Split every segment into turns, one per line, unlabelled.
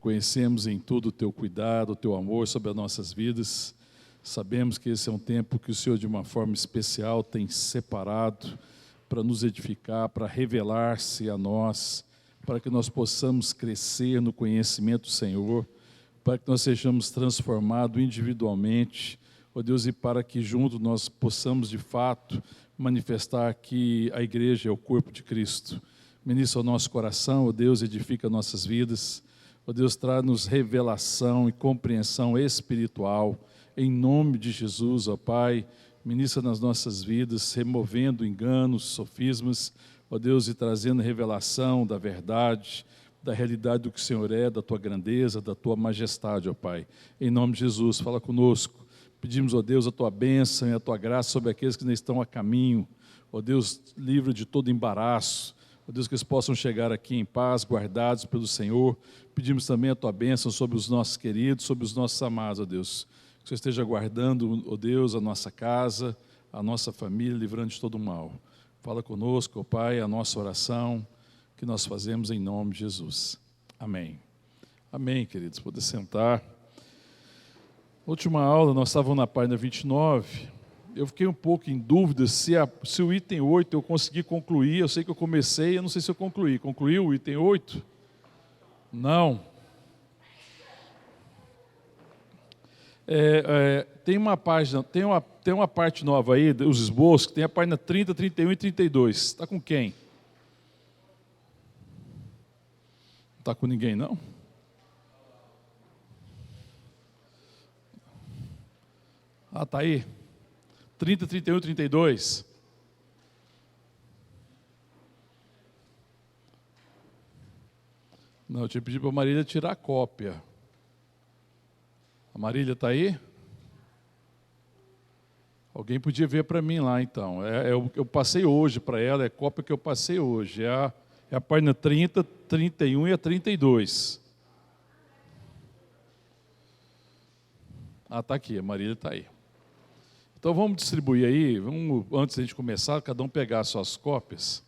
Conhecemos em tudo o Teu cuidado, o Teu amor sobre as nossas vidas. Sabemos que esse é um tempo que o Senhor, de uma forma especial, tem separado para nos edificar, para revelar-se a nós, para que nós possamos crescer no conhecimento do Senhor, para que nós sejamos transformados individualmente, ó Deus, e para que juntos nós possamos, de fato, manifestar que a igreja é o corpo de Cristo. Ministra o nosso coração, ó Deus, edifica nossas vidas. Ó Deus, traz-nos revelação e compreensão espiritual. Em nome de Jesus, ó Pai, ministra nas nossas vidas, removendo enganos, sofismas, ó Deus, e trazendo revelação da verdade, da realidade do que o Senhor é, da Tua grandeza, da Tua majestade, ó Pai. Em nome de Jesus, fala conosco. Pedimos, ó Deus, a Tua bênção e a Tua graça sobre aqueles que ainda estão a caminho. Ó Deus, livra de todo embaraço. Ó Deus, que eles possam chegar aqui em paz, guardados pelo Senhor. Pedimos também a Tua bênção sobre os nossos queridos, sobre os nossos amados, ó Deus. Que o Senhor esteja guardando, ó Deus, a nossa casa, a nossa família, livrando de todo o mal. Fala conosco, ó Pai, a nossa oração que nós fazemos em nome de Jesus. Amém. Amém, queridos. Pode sentar. Última aula, nós estávamos na página 29. Eu fiquei um pouco em dúvida se o item 8 eu consegui concluir. Eu sei que eu comecei, eu não sei se eu concluí. Concluiu o item 8? Não. Tem uma página, tem uma parte nova aí, os esboços, que tem a página 30, 31 e 32. Está com quem? Não está com ninguém, não? Ah, está aí. 30, 31 e 32. Não, eu tinha pedido para a Marília tirar a cópia. A Marília está aí? Alguém podia ver para mim lá, então. Eu passei hoje para ela, é a cópia que eu passei hoje. É a página 30, 31 e a 32. Ah, está aqui, a Marília está aí. Então vamos distribuir aí, antes de a gente começar, cada um pegar as suas cópias.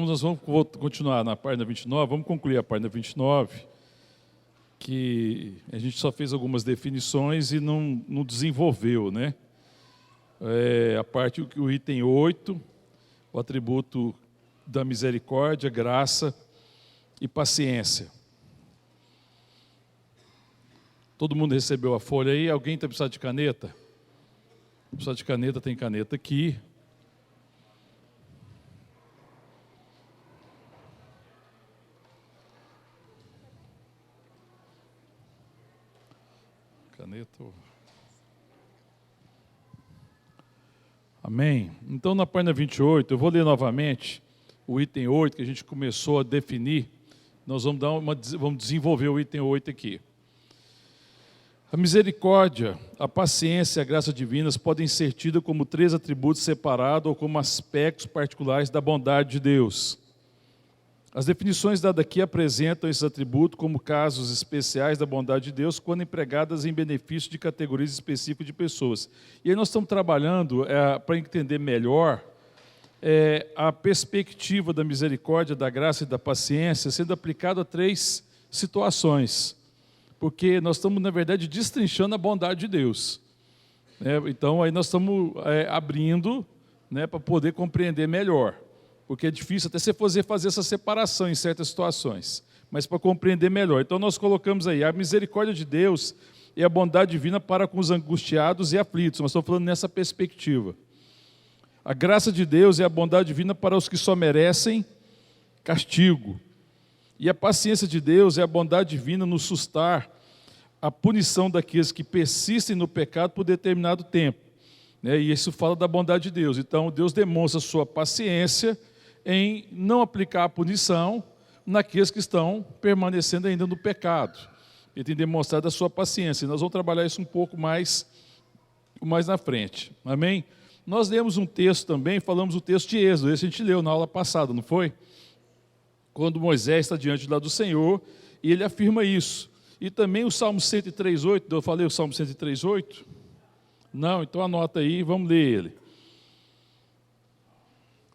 Nós vamos continuar na página 29, vamos concluir a página 29, que a gente só fez algumas definições e não desenvolveu, né? A parte, o item 8, o atributo da misericórdia, graça e paciência. Todo mundo recebeu a folha aí? Alguém está precisando de caneta? Precisa de caneta, tem caneta aqui. Caneta. Amém? Então, na página 28, eu vou ler novamente o item 8, que a gente começou a definir. Nós vamos desenvolver o item 8 aqui. A misericórdia, a paciência e a graça divinas podem ser tidas como 3 atributos separados ou como aspectos particulares da bondade de Deus. As definições dadas aqui apresentam esses atributos como casos especiais da bondade de Deus quando empregadas em benefício de categorias específicas de pessoas. E aí nós estamos trabalhando para entender melhor a perspectiva da misericórdia, da graça e da paciência sendo aplicada a 3 situações. porque nós estamos, na verdade, destrinchando a bondade de Deus. Então, aí nós estamos abrindo, né, para poder compreender melhor, porque é difícil até você fazer essa separação em certas situações, mas para compreender melhor. Então, nós colocamos aí, a misericórdia de Deus e a bondade divina para com os angustiados e aflitos. Nós estamos falando nessa perspectiva. A graça de Deus e a bondade divina para os que só merecem castigo. E a paciência de Deus e a bondade divina nos sustar a punição daqueles que persistem no pecado por determinado tempo. E isso fala da bondade de Deus. Então, Deus demonstra sua paciência em não aplicar a punição naqueles que estão permanecendo ainda no pecado. Ele tem demonstrado a sua paciência. E nós vamos trabalhar isso um pouco mais na frente. Amém? Nós lemos um texto também, falamos o texto de Êxodo. Esse a gente leu na aula passada, não foi? Quando Moisés está diante lá do Senhor, e ele afirma isso. E também o Salmo 103:8, eu falei o Salmo 103:8? Não, então anota aí, vamos ler ele.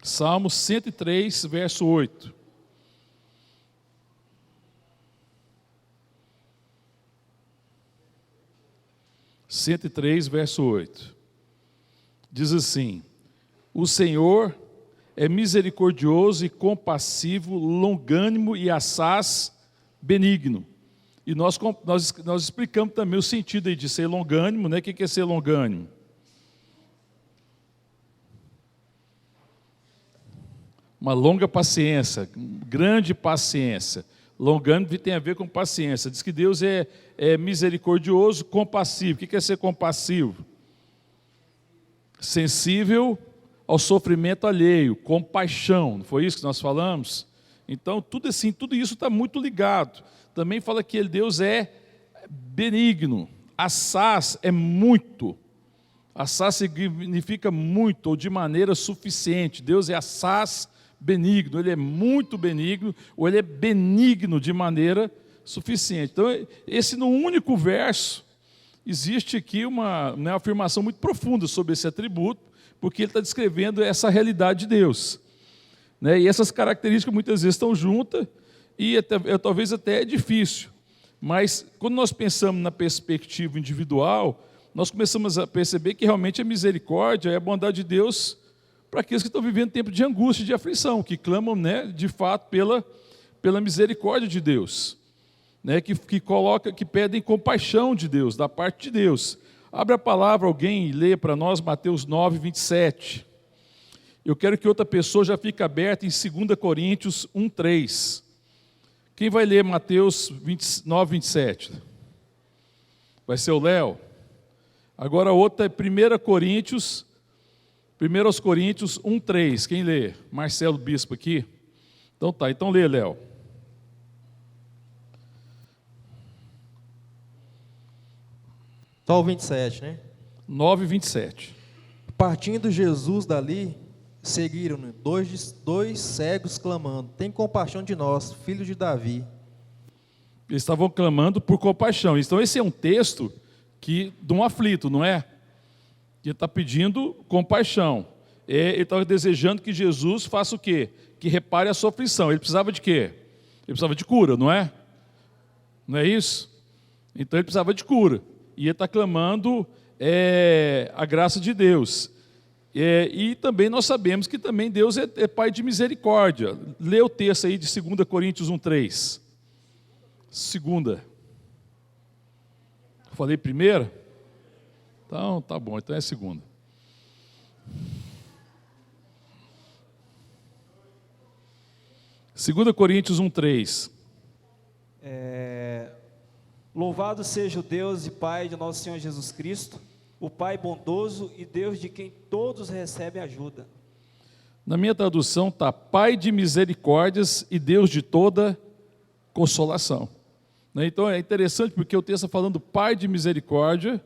Salmo 103, verso 8. Verso 8. Diz assim: o Senhor é misericordioso e compassivo, longânimo e assaz benigno. E nós explicamos também o sentido aí de ser longânimo, né? O que é ser longânimo? Uma longa paciência, grande paciência. Longânimo tem a ver com paciência. Diz que Deus é misericordioso, compassivo. O que é ser compassivo? Sensível ao sofrimento alheio, compaixão. Não foi isso que nós falamos? Então, tudo isso está muito ligado. Também fala que Deus é benigno. Assaz é muito. Assaz significa muito, ou de maneira suficiente. Deus é assaz benigno. Ele é muito benigno, ou ele é benigno de maneira suficiente. Então, esse no único verso, existe aqui uma afirmação muito profunda sobre esse atributo, porque ele está descrevendo essa realidade de Deus. E essas características muitas vezes estão juntas, e talvez até é difícil. Mas quando nós pensamos na perspectiva individual, nós começamos a perceber que realmente a misericórdia é a bondade de Deus para aqueles que estão vivendo tempo de angústia e de aflição, que clamam, de fato pela misericórdia de Deus, que pedem compaixão de Deus, da parte de Deus. Abre a palavra, alguém lê para nós Mateus 9, 27. Eu quero que outra pessoa já fique aberta em 2 Coríntios 1, 3. Quem vai ler Mateus 9, 27? Vai ser o Léo. Agora a outra é 1 Coríntios 1, 3. Quem lê? Marcelo Bispo aqui? Então tá, então lê, Léo.
Só o 27, né?
9, 27.
Partindo Jesus dali, seguiram-no dois cegos clamando: tem compaixão de nós, filho de Davi.
Eles estavam clamando por compaixão. Então esse é um texto de um aflito, não é? Que está pedindo compaixão. Ele estava desejando que Jesus faça o quê? Que repare a sua aflição. Ele precisava de quê? Ele precisava de cura, não é? Não é isso? Então ele precisava de cura. E ele está clamando a graça de Deus. E também nós sabemos que também Deus é Pai de misericórdia. Lê o texto aí de 2 Coríntios 1, 3. Segunda. Falei primeira? Então, tá bom, então é segunda. Segunda Coríntios 1, 3.
Louvado seja o Deus e Pai de nosso Senhor Jesus Cristo, o Pai bondoso e Deus de quem todos recebem ajuda.
Na minha tradução está Pai de misericórdias e Deus de toda consolação. Então é interessante porque o texto está falando Pai de misericórdia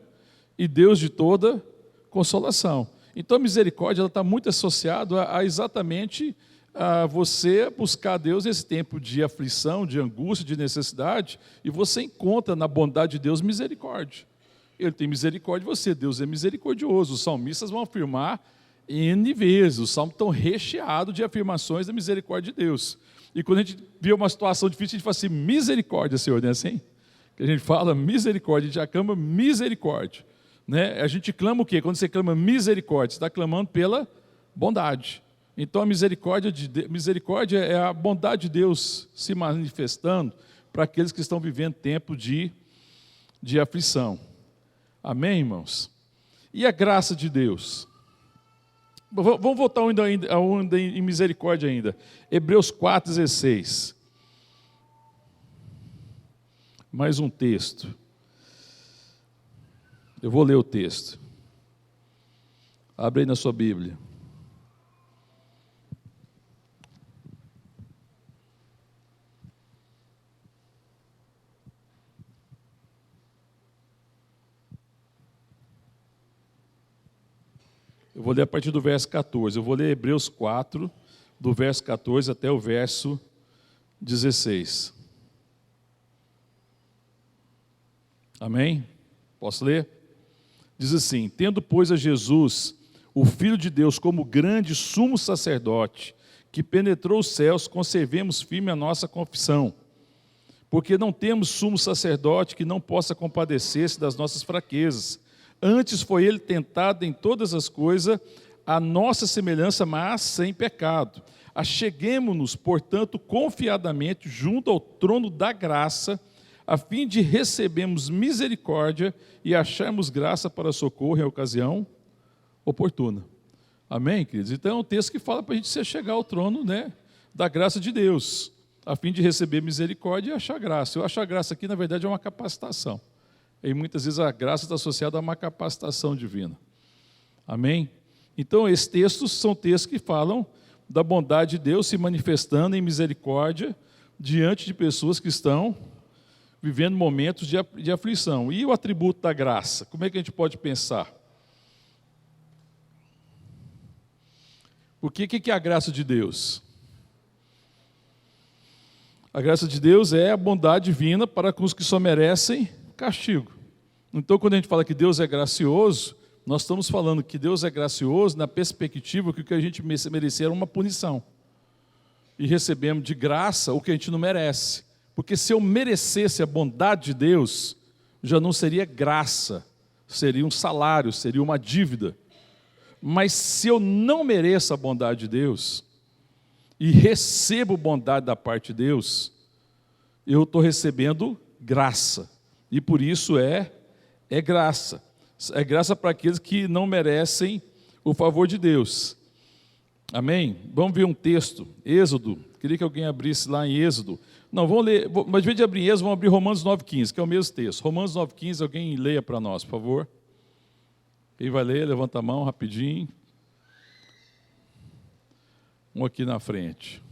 e Deus de toda consolação. Então a misericórdia ela está muito associada a exatamente a você buscar Deus nesse tempo de aflição, de angústia, de necessidade, e você encontra na bondade de Deus misericórdia. Ele tem misericórdia de você, Deus é misericordioso. Os salmistas vão afirmar N vezes, os salmos estão recheados de afirmações da misericórdia de Deus. E quando a gente vê uma situação difícil, a gente fala assim, misericórdia, Senhor, não é assim? que a gente fala misericórdia, a gente já clama misericórdia. Né? A gente clama o quê? Quando você clama misericórdia, você está clamando pela bondade. Então a misericórdia é a bondade de Deus se manifestando para aqueles que estão vivendo tempo de aflição. Amém, irmãos? E a graça de Deus? Vamos voltar ainda em misericórdia ainda. Hebreus 4,16. Mais um texto. Eu vou ler o texto. Abre aí na sua Bíblia. Eu vou ler a partir do verso 14. Eu vou ler Hebreus 4, do verso 14 até o verso 16. Amém? Posso ler? Diz assim: tendo, pois, a Jesus, o Filho de Deus, como grande sumo sacerdote, que penetrou os céus, conservemos firme a nossa confissão. Porque não temos sumo sacerdote que não possa compadecer-se das nossas fraquezas. Antes foi ele tentado em todas as coisas, a nossa semelhança, mas sem pecado. Acheguemo-nos, portanto, confiadamente junto ao trono da graça, a fim de recebermos misericórdia e acharmos graça para socorro em ocasião oportuna. Amém, queridos? Então é um texto que fala para a gente se chegar ao trono, né, da graça de Deus, a fim de receber misericórdia e achar graça. Eu achar graça aqui, na verdade, é uma capacitação. E muitas vezes a graça está associada a uma capacitação divina. Amém? Então, esses textos são textos que falam da bondade de Deus se manifestando em misericórdia diante de pessoas que estão vivendo momentos de aflição. E o atributo da graça? Como é que a gente pode pensar? O que é a graça de Deus? A graça de Deus é a bondade divina para com os que só merecem castigo. Então, quando a gente fala que Deus é gracioso, nós estamos falando que Deus é gracioso na perspectiva que o que a gente merecia era uma punição. E recebemos de graça o que a gente não merece. Porque se eu merecesse a bondade de Deus, já não seria graça, seria um salário, seria uma dívida. Mas se eu não mereço a bondade de Deus, e recebo bondade da parte de Deus, eu estou recebendo graça. E por isso é graça. É graça para aqueles que não merecem o favor de Deus. Amém? Vamos ver um texto, Êxodo. Queria que alguém abrisse lá em Êxodo. Não, vamos ler, mas em vez de abrir em Êxodo, vamos abrir Romanos 9,15, que é o mesmo texto. Romanos 9,15, alguém leia para nós, por favor. Quem vai ler, levanta a mão rapidinho. Um aqui na frente.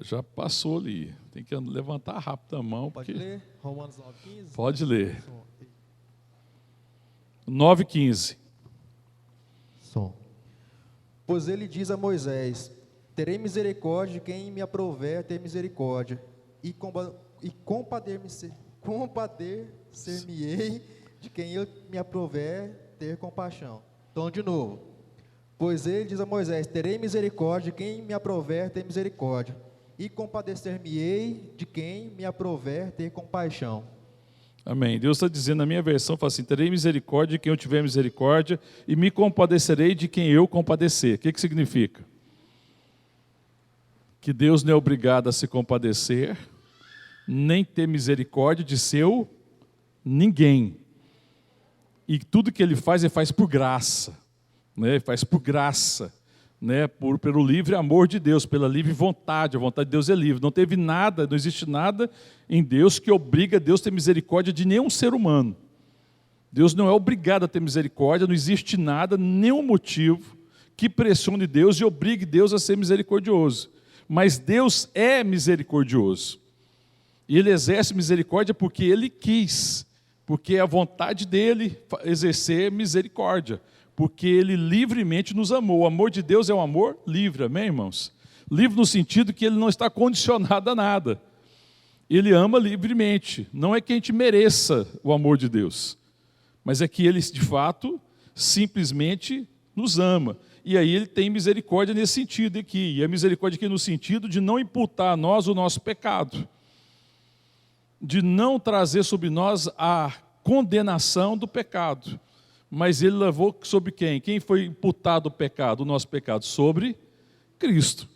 Já passou ali. Tem que levantar rápido a mão.
Pode ler? Romanos 9,15?
Pode ler. 9,15.
Som. Pois ele diz a Moisés: terei misericórdia de quem me aprover ter misericórdia, e compadecer-me-ei de quem eu me aprover ter compaixão. Então, de novo. Pois ele diz a Moisés: terei misericórdia de quem me aprover ter misericórdia, e compadecer-me-ei de quem me aprover ter compaixão.
Amém. Deus está dizendo, na minha versão, fala assim: terei misericórdia de quem eu tiver misericórdia, e me compadecerei de quem eu compadecer. O que significa? Que Deus não é obrigado a se compadecer, nem ter misericórdia de seu ninguém. E tudo que ele faz por graça. Né? Faz por graça. Né, pelo livre amor de Deus, pela livre vontade. A vontade de Deus é livre. Não teve nada, não existe nada em Deus que obriga Deus a ter misericórdia de nenhum ser humano. Deus não é obrigado a ter misericórdia, não existe nada, nenhum motivo que pressione Deus e obrigue Deus a ser misericordioso. Mas Deus é misericordioso. E Ele exerce misericórdia porque Ele quis, porque é a vontade dEle exercer misericórdia. Porque Ele livremente nos amou. O amor de Deus é um amor livre, amém, irmãos? Livre no sentido que Ele não está condicionado a nada. Ele ama livremente. Não é que a gente mereça o amor de Deus, mas é que Ele, de fato, simplesmente nos ama. E aí ele tem misericórdia nesse sentido aqui. E a misericórdia aqui no sentido de não imputar a nós o nosso pecado, de não trazer sobre nós a condenação do pecado. Mas ele levou sobre quem? Quem foi imputado o pecado, o nosso pecado? Sobre Cristo.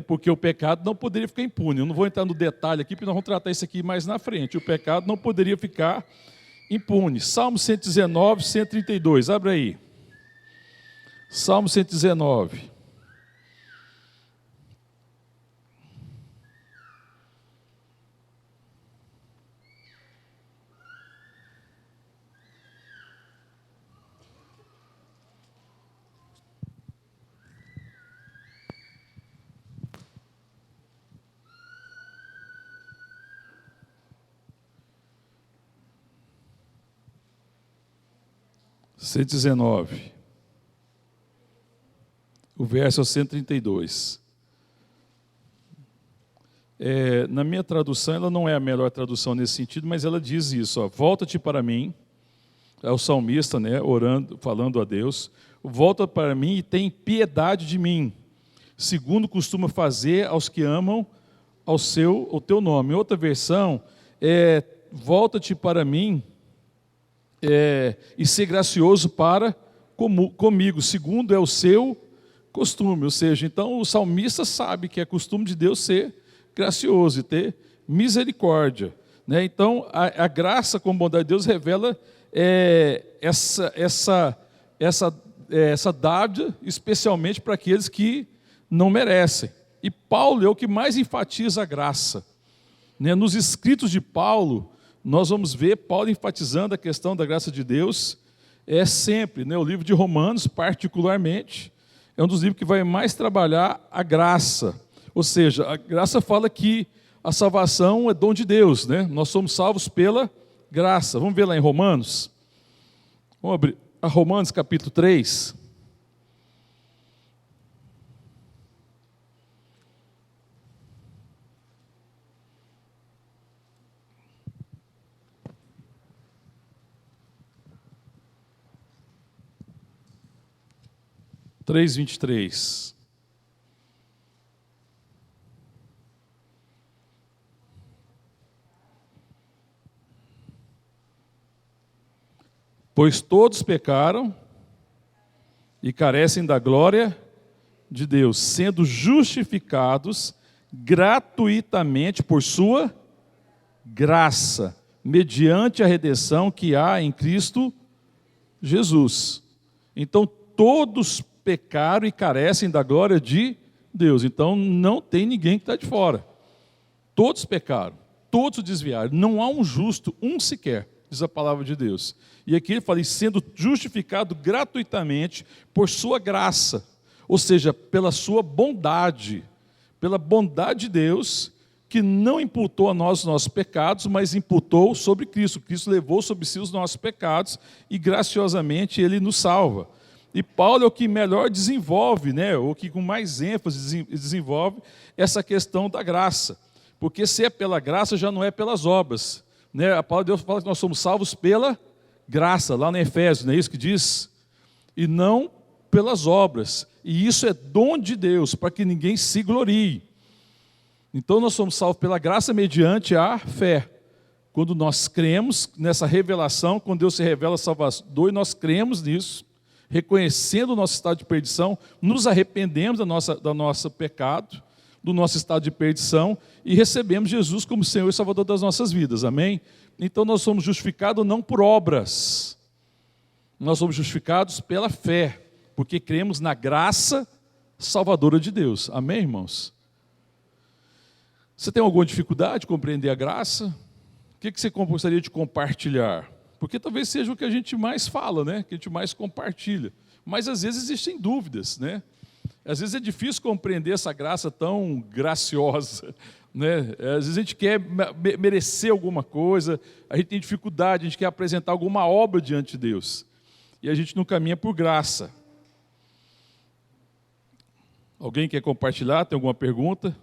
Porque o pecado não poderia ficar impune. Eu não vou entrar no detalhe aqui, porque nós vamos tratar isso aqui mais na frente. O pecado não poderia ficar impune. Salmo 119, 132. Abre aí. Salmo 119. C19, o verso é o 132. Na minha tradução, ela não é a melhor tradução nesse sentido, mas ela diz isso: volta-te para mim, é o salmista, orando, falando a Deus, volta para mim e tem piedade de mim, segundo costuma fazer aos que amam o teu nome. Outra versão é: volta-te para mim, e ser gracioso para comigo, segundo é o seu costume. Ou seja, então o salmista sabe que é costume de Deus ser gracioso e ter misericórdia. Então a graça com bondade de Deus revela essa dádiva, especialmente para aqueles que não merecem. E Paulo é o que mais enfatiza a graça. Nos escritos de Paulo, nós vamos ver Paulo enfatizando a questão da graça de Deus, sempre, o livro de Romanos, particularmente, é um dos livros que vai mais trabalhar a graça. Ou seja, a graça fala que a salvação é dom de Deus, nós somos salvos pela graça. Vamos ver lá em Romanos? Vamos abrir a Romanos capítulo 3. Três, 23. Pois todos pecaram e carecem da glória de Deus, sendo justificados gratuitamente por sua graça, mediante a redenção que há em Cristo Jesus. Então todos pecaram e carecem da glória de Deus. Então não tem ninguém que está de fora. Todos pecaram, todos desviaram. Não há um justo, um sequer, diz a palavra de Deus. E aqui ele fala, sendo justificado gratuitamente por sua graça, ou seja, pela sua bondade, pela bondade de Deus, que não imputou a nós os nossos pecados, mas imputou sobre Cristo. Cristo levou sobre si os nossos pecados e graciosamente ele nos salva. E Paulo é o que melhor desenvolve, o que com mais ênfase desenvolve essa questão da graça. Porque se é pela graça, já não é pelas obras. A palavra de Deus fala que nós somos salvos pela graça, lá no Efésios, não é isso que diz? E não pelas obras. E isso é dom de Deus, para que ninguém se glorie. Então nós somos salvos pela graça mediante a fé. Quando nós cremos nessa revelação, quando Deus se revela Salvador, e nós cremos nisso, reconhecendo o nosso estado de perdição, nos arrependemos do nosso pecado, do nosso estado de perdição, e recebemos Jesus como Senhor e Salvador das nossas vidas, amém? Então nós somos justificados não por obras, nós somos justificados pela fé, porque cremos na graça salvadora de Deus, amém, irmãos? Você tem alguma dificuldade de compreender a graça? O que você gostaria de compartilhar? Porque talvez seja o que a gente mais fala, que a gente mais compartilha. Mas às vezes existem dúvidas, Às vezes é difícil compreender essa graça tão graciosa, Às vezes a gente quer merecer alguma coisa, a gente tem dificuldade, a gente quer apresentar alguma obra diante de Deus. E a gente não caminha por graça. Alguém quer compartilhar? Tem alguma pergunta?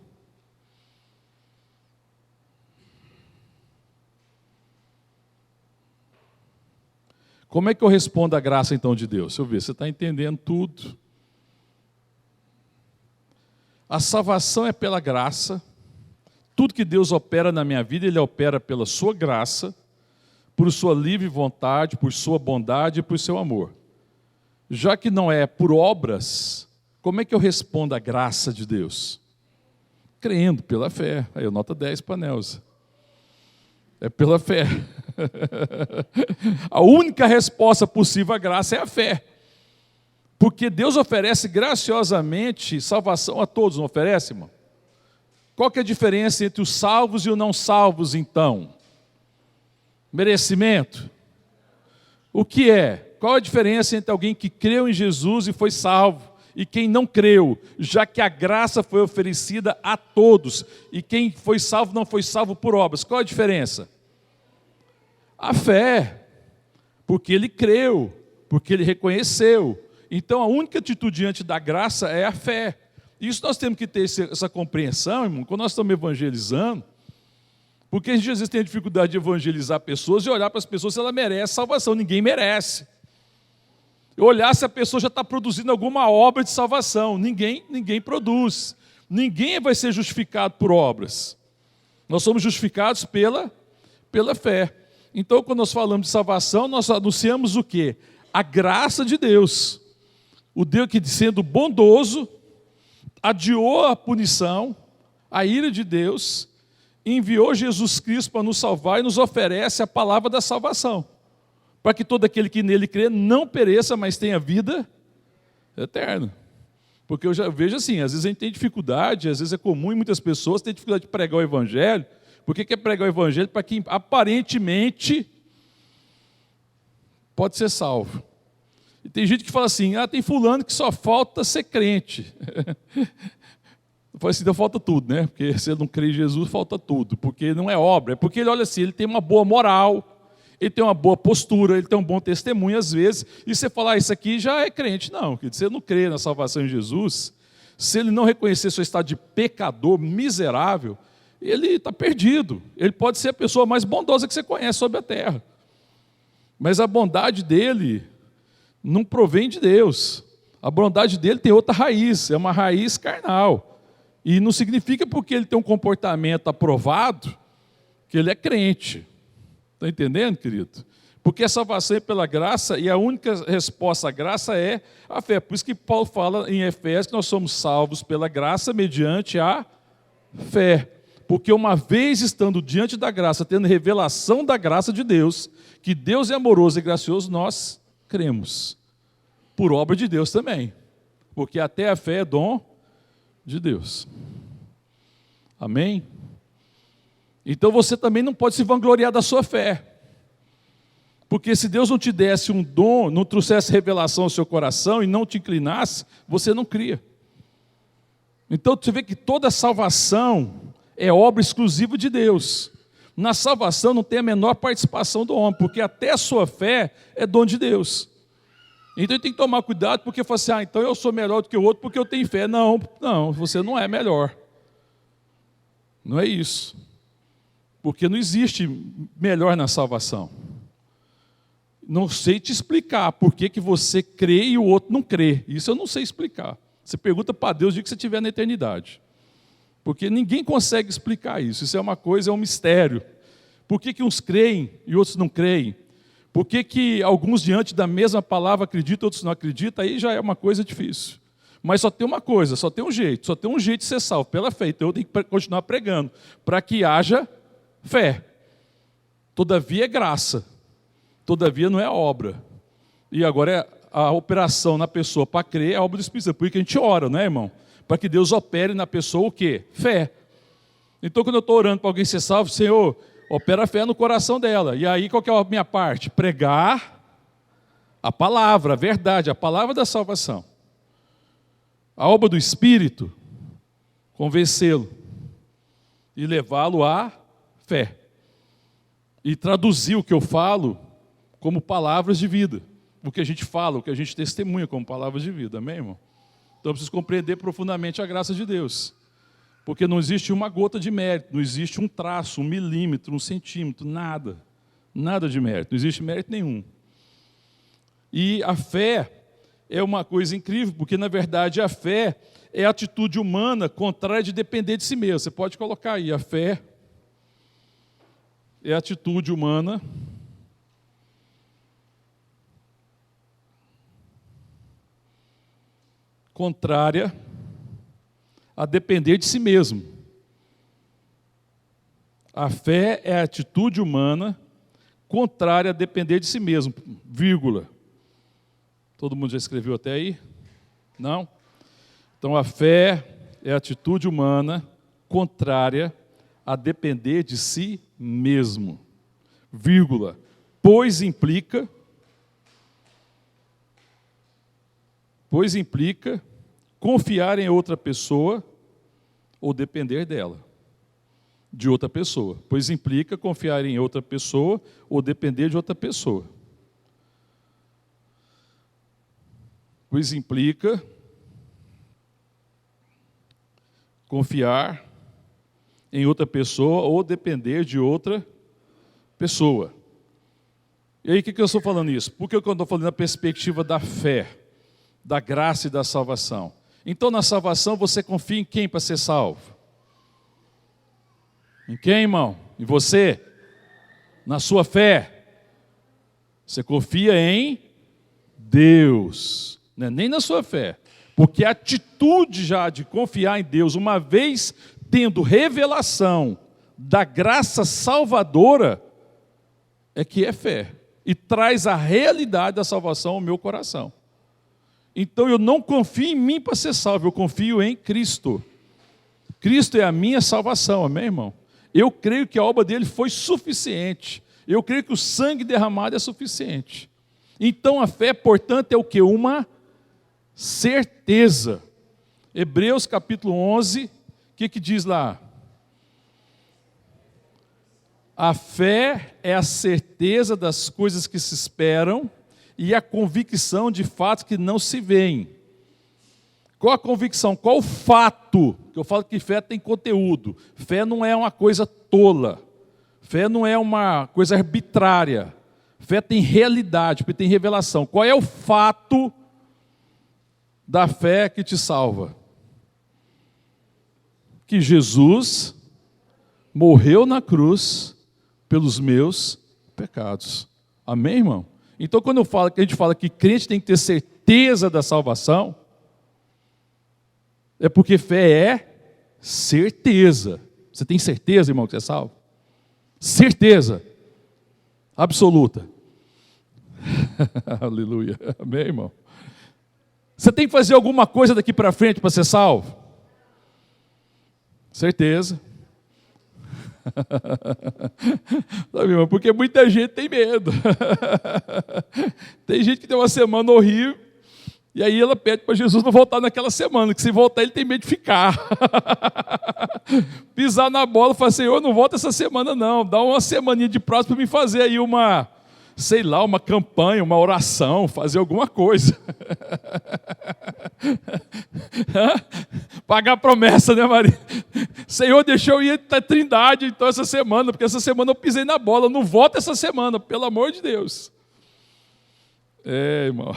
Como é que eu respondo à graça então de Deus? Deixa eu ver, você está entendendo tudo. A salvação é pela graça. Tudo que Deus opera na minha vida, Ele opera pela sua graça, por sua livre vontade, por sua bondade e por seu amor. Já que não é por obras, como é que eu respondo à graça de Deus? Crendo, pela fé. Aí eu nota 10 para a Nelza. É pela fé. A única resposta possível à graça é a fé. Porque Deus oferece graciosamente salvação a todos, não oferece, irmão? Qual que é a diferença entre os salvos e os não salvos, então? Merecimento? O que é? Qual a diferença entre alguém que creu em Jesus e foi salvo e quem não creu, já que a graça foi oferecida a todos e quem foi salvo não foi salvo por obras? Qual a diferença? A fé, porque ele creu, porque ele reconheceu. Então a única atitude diante da graça é a fé. Isso nós temos que ter essa compreensão, irmão, quando nós estamos evangelizando, porque a gente às vezes tem a dificuldade de evangelizar pessoas e olhar para as pessoas se ela merece salvação. Ninguém merece. Olhar se a pessoa já está produzindo alguma obra de salvação. Ninguém produz. Ninguém vai ser justificado por obras. Nós somos justificados pela fé. Então, quando nós falamos de salvação, nós anunciamos o quê? A graça de Deus. O Deus que, sendo bondoso, adiou a punição, a ira de Deus, enviou Jesus Cristo para nos salvar e nos oferece a palavra da salvação, para que todo aquele que nele crê não pereça, mas tenha vida eterna. Porque eu já vejo assim, às vezes a gente tem dificuldade, às vezes é comum, e muitas pessoas têm dificuldade de pregar o evangelho. Por que é pregar o evangelho? Para quem aparentemente pode ser salvo. E tem gente que fala assim, tem fulano que só falta ser crente. Eu falo assim, então falta tudo, né? Porque se ele não crê em Jesus, falta tudo. Porque não é obra, é porque ele olha assim, ele tem uma boa moral, ele tem uma boa postura, ele tem um bom testemunho às vezes, e você fala, isso aqui já é crente. Não, porque se ele não crê na salvação em Jesus, se ele não reconhecer seu estado de pecador, miserável, ele está perdido. Ele pode ser a pessoa mais bondosa que você conhece sobre a terra. Mas a bondade dele não provém de Deus. A bondade dele tem outra raiz, é uma raiz carnal. E não significa porque ele tem um comportamento aprovado que ele é crente. Está entendendo, querido? Porque a salvação é pela graça e a única resposta à graça é a fé. Por isso que Paulo fala em Efésios que nós somos salvos pela graça mediante a fé. Porque uma vez estando diante da graça, tendo revelação da graça de Deus, que Deus é amoroso e gracioso, nós cremos. Por obra de Deus também. Porque até a fé é dom de Deus. Amém? Então você também não pode se vangloriar da sua fé. Porque se Deus não te desse um dom, não trouxesse revelação ao seu coração e não te inclinasse, você não cria. Então você vê que toda salvação é obra exclusiva de Deus. Na salvação não tem a menor participação do homem, porque até a sua fé é dom de Deus. Então ele tem que tomar cuidado, porque fala assim, então eu sou melhor do que o outro porque eu tenho fé. Não, você não é melhor. Não é isso. Porque não existe melhor na salvação. Não sei te explicar por que você crê e o outro não crê. Isso eu não sei explicar. Você pergunta para Deus o dia que você estiver na eternidade. Porque ninguém consegue explicar isso. Isso é uma coisa, é um mistério. Por que uns creem e outros não creem? Por que alguns diante da mesma palavra acreditam e outros não acreditam? Aí já é uma coisa difícil. Mas só tem uma coisa, só tem um jeito de ser salvo, pela fé. Então eu tenho que continuar pregando, para que haja fé. Todavia é graça. Todavia não é obra. E agora é a operação na pessoa para crer é a obra do Espírito Santo. Por isso que a gente ora, né, irmão? Para que Deus opere na pessoa o quê? Fé. Então, quando eu estou orando para alguém ser salvo, Senhor, opera a fé no coração dela. E aí, qual que é a minha parte? Pregar a palavra, a verdade, a palavra da salvação. A obra do Espírito, convencê-lo e levá-lo à fé. E traduzir o que eu falo como palavras de vida. O que a gente fala, o que a gente testemunha como palavras de vida. Amém, irmão? Então eu preciso compreender profundamente a graça de Deus. Porque não existe uma gota de mérito, não existe um traço, 1 milímetro, 1 centímetro, nada. Nada de mérito, não existe mérito nenhum. E a fé é uma coisa incrível, porque na verdade a fé é a atitude humana contrária de depender de si mesmo. Você pode colocar aí, a fé é a atitude humana contrária a depender de si mesmo. A fé é a atitude humana contrária a depender de si mesmo, vírgula. Todo mundo já escreveu até aí? Não? Então a fé é a atitude humana contrária a depender de si mesmo, vírgula, pois implica confiar em outra pessoa ou depender dela, de outra pessoa, pois implica confiar em outra pessoa ou depender de outra pessoa. Pois implica confiar em outra pessoa ou depender de outra pessoa. E aí, o que eu estou falando isso? Por que eu estou falando na perspectiva da fé, da graça e da salvação? Então, na salvação, você confia em quem para ser salvo? Em quem, irmão? Em você? Na sua fé? Você confia em Deus, não é nem na sua fé, porque a atitude já de confiar em Deus, uma vez tendo revelação da graça salvadora, é que é fé, e traz a realidade da salvação ao meu coração. Então eu não confio em mim para ser salvo, eu confio em Cristo. Cristo é a minha salvação, amém, irmão? Eu creio que a obra dele foi suficiente, eu creio que o sangue derramado é suficiente. Então a fé, portanto, é o que? Uma certeza. Hebreus capítulo 11, o que diz lá? A fé é a certeza das coisas que se esperam e a convicção de fatos que não se veem. Qual a convicção? Qual o fato? Que eu falo que fé tem conteúdo. Fé não é uma coisa tola. Fé não é uma coisa arbitrária. Fé tem realidade, porque tem revelação. Qual é o fato da fé que te salva? Que Jesus morreu na cruz pelos meus pecados. Amém, irmão? Então, quando a gente fala que crente tem que ter certeza da salvação, é porque fé é certeza. Você tem certeza, irmão, que você é salvo? Certeza absoluta. Aleluia. Amém, irmão? Você tem que fazer alguma coisa daqui para frente para ser salvo? Certeza. Sabe, irmão? Porque muita gente tem medo. Tem gente que tem uma semana horrível, e aí ela pede para Jesus não voltar naquela semana, que se voltar ele tem medo de ficar. Pisar na bola e falar, Senhor, não volta essa semana não, dá uma semaninha de prazo para me fazer aí uma campanha, uma oração, fazer alguma coisa. Pagar a promessa, né, Maria? Senhor, deixa eu ir para a Trindade então essa semana, porque essa semana eu pisei na bola, não volta essa semana, pelo amor de Deus. Irmão.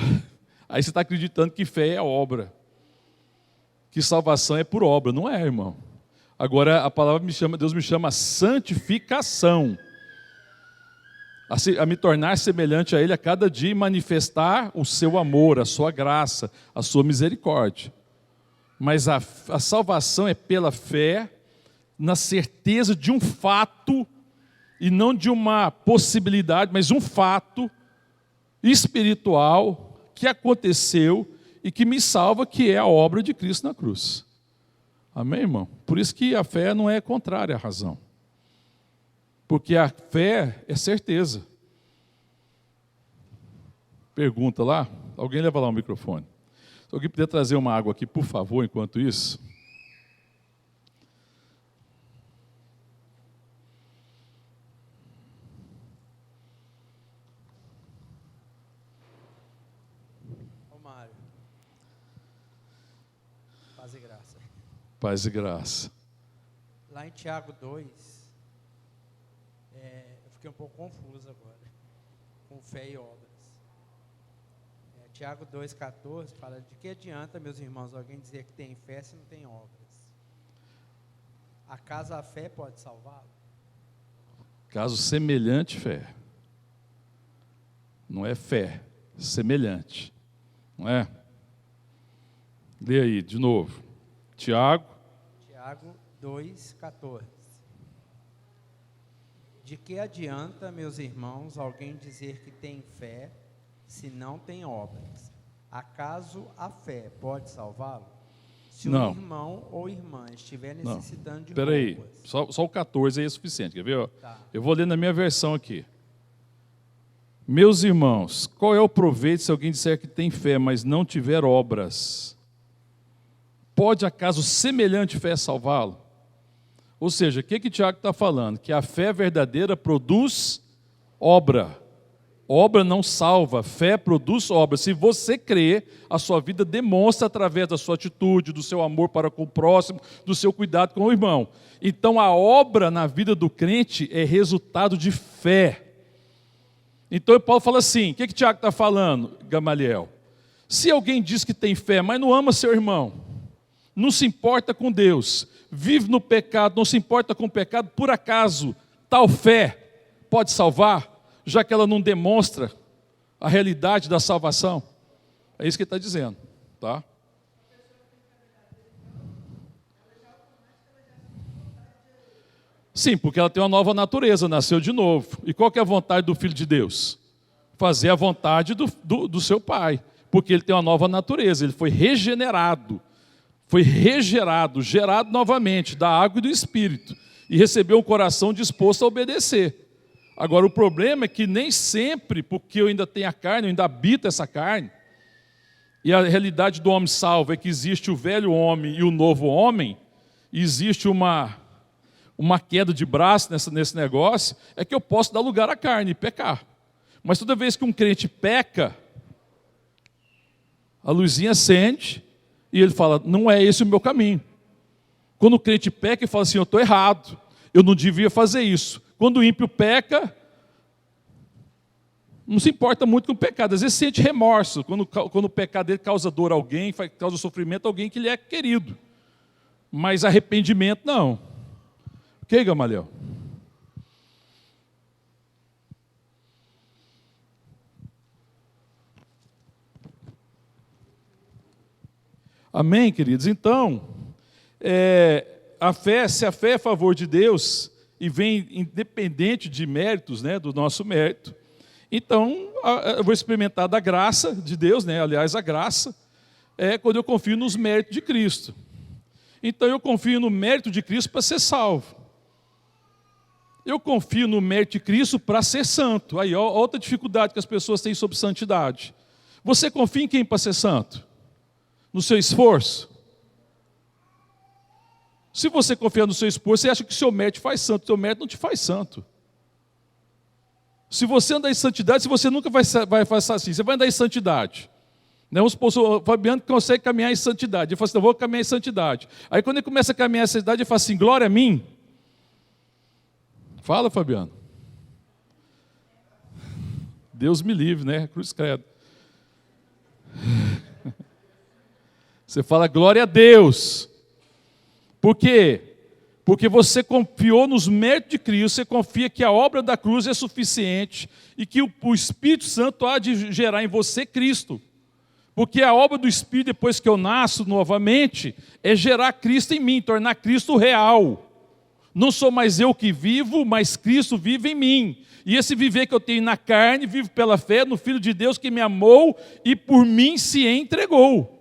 Aí você está acreditando que fé é obra, que salvação é por obra, não é, irmão? Agora a palavra Deus me chama a santificação, a me tornar semelhante a Ele a cada dia e manifestar o seu amor, a sua graça, a sua misericórdia. Mas a salvação é pela fé, na certeza de um fato, e não de uma possibilidade, mas um fato espiritual que aconteceu e que me salva, que é a obra de Cristo na cruz. Amém, irmão? Por isso que a fé não é contrária à razão. Porque a fé é certeza. Pergunta lá, alguém leva lá o microfone. Se alguém puder trazer uma água aqui, por favor, enquanto isso.
Ô Mário, paz e graça.
Paz e graça.
Lá em Tiago 2, eu fiquei um pouco confuso agora, com fé e obras. Tiago 2,14 fala: de que adianta, meus irmãos, alguém dizer que tem fé se não tem obras? Acaso a fé pode salvá-lo?
Caso semelhante fé. Não é fé, semelhante. Não é? Lê aí, de novo. Tiago
2,14. De que adianta, meus irmãos, alguém dizer que tem fé se não tem obras? Acaso a fé pode salvá-lo? Se
Não.
o irmão ou irmã estiver
Não.
necessitando de
Espera aí,
roupas...
só o 14 aí é suficiente, quer ver? Ó?
Tá.
Eu vou ler na minha versão aqui. Meus irmãos, qual é o proveito se alguém disser que tem fé, mas não tiver obras? Pode acaso semelhante fé salvá-lo? Ou seja, o que Tiago está falando? Que a fé verdadeira produz obra. Obra não salva, fé produz obra. Se você crê, a sua vida demonstra através da sua atitude, do seu amor para com o próximo, do seu cuidado com o irmão. Então a obra na vida do crente é resultado de fé. Então Paulo fala assim, o que Tiago está falando, Gamaliel? Se alguém diz que tem fé, mas não ama seu irmão, não se importa com Deus, vive no pecado, não se importa com o pecado, por acaso tal fé pode salvar, já que ela não demonstra a realidade da salvação? É isso que ele está dizendo, tá? Sim, porque ela tem uma nova natureza, nasceu de novo. E qual que é a vontade do Filho de Deus? Fazer a vontade do seu Pai, porque ele tem uma nova natureza, ele foi regenerado, gerado novamente da água e do Espírito, e recebeu um coração disposto a obedecer. Agora, o problema é que nem sempre, porque eu ainda tenho a carne, eu ainda habito essa carne, e a realidade do homem salvo é que existe o velho homem e o novo homem, e existe uma queda de braço nesse negócio, é que eu posso dar lugar à carne e pecar. Mas toda vez que um crente peca, a luzinha acende e ele fala, não é esse o meu caminho. Quando o crente peca, ele fala assim, eu estou errado, eu não devia fazer isso. Quando o ímpio peca, não se importa muito com o pecado, às vezes sente remorso, quando o pecado dele causa dor a alguém, causa sofrimento a alguém que lhe é querido. Mas arrependimento não. Ok, Gamaliel? Amém, queridos? Então, se a fé é a favor de Deus e vem independente de méritos, né, do nosso mérito, então eu vou experimentar da graça de Deus, né? Aliás, a graça é quando eu confio nos méritos de Cristo. Então eu confio no mérito de Cristo para ser salvo. Eu confio no mérito de Cristo para ser santo. Aí, ó, outra dificuldade que as pessoas têm sobre santidade. Você confia em quem para ser santo? No seu esforço? Se você confia no seu esforço, você acha que o seu mérito te faz santo. O seu mérito não te faz santo. Se você andar em santidade, você nunca vai fazer assim. Você vai andar em santidade. Vamos supor, o Fabiano consegue caminhar em santidade. Ele fala assim, eu vou caminhar em santidade. Aí quando ele começa a caminhar em santidade, ele fala assim, glória a mim. Fala, Fabiano. Deus me livre, né? Cruz credo. Você fala glória a Deus. Por quê? Porque você confiou nos méritos de Cristo, você confia que a obra da cruz é suficiente e que o Espírito Santo há de gerar em você Cristo. Porque a obra do Espírito, depois que eu nasço novamente, é gerar Cristo em mim, tornar Cristo real. Não sou mais eu que vivo, mas Cristo vive em mim. E esse viver que eu tenho na carne, vivo pela fé no Filho de Deus que me amou e por mim se entregou.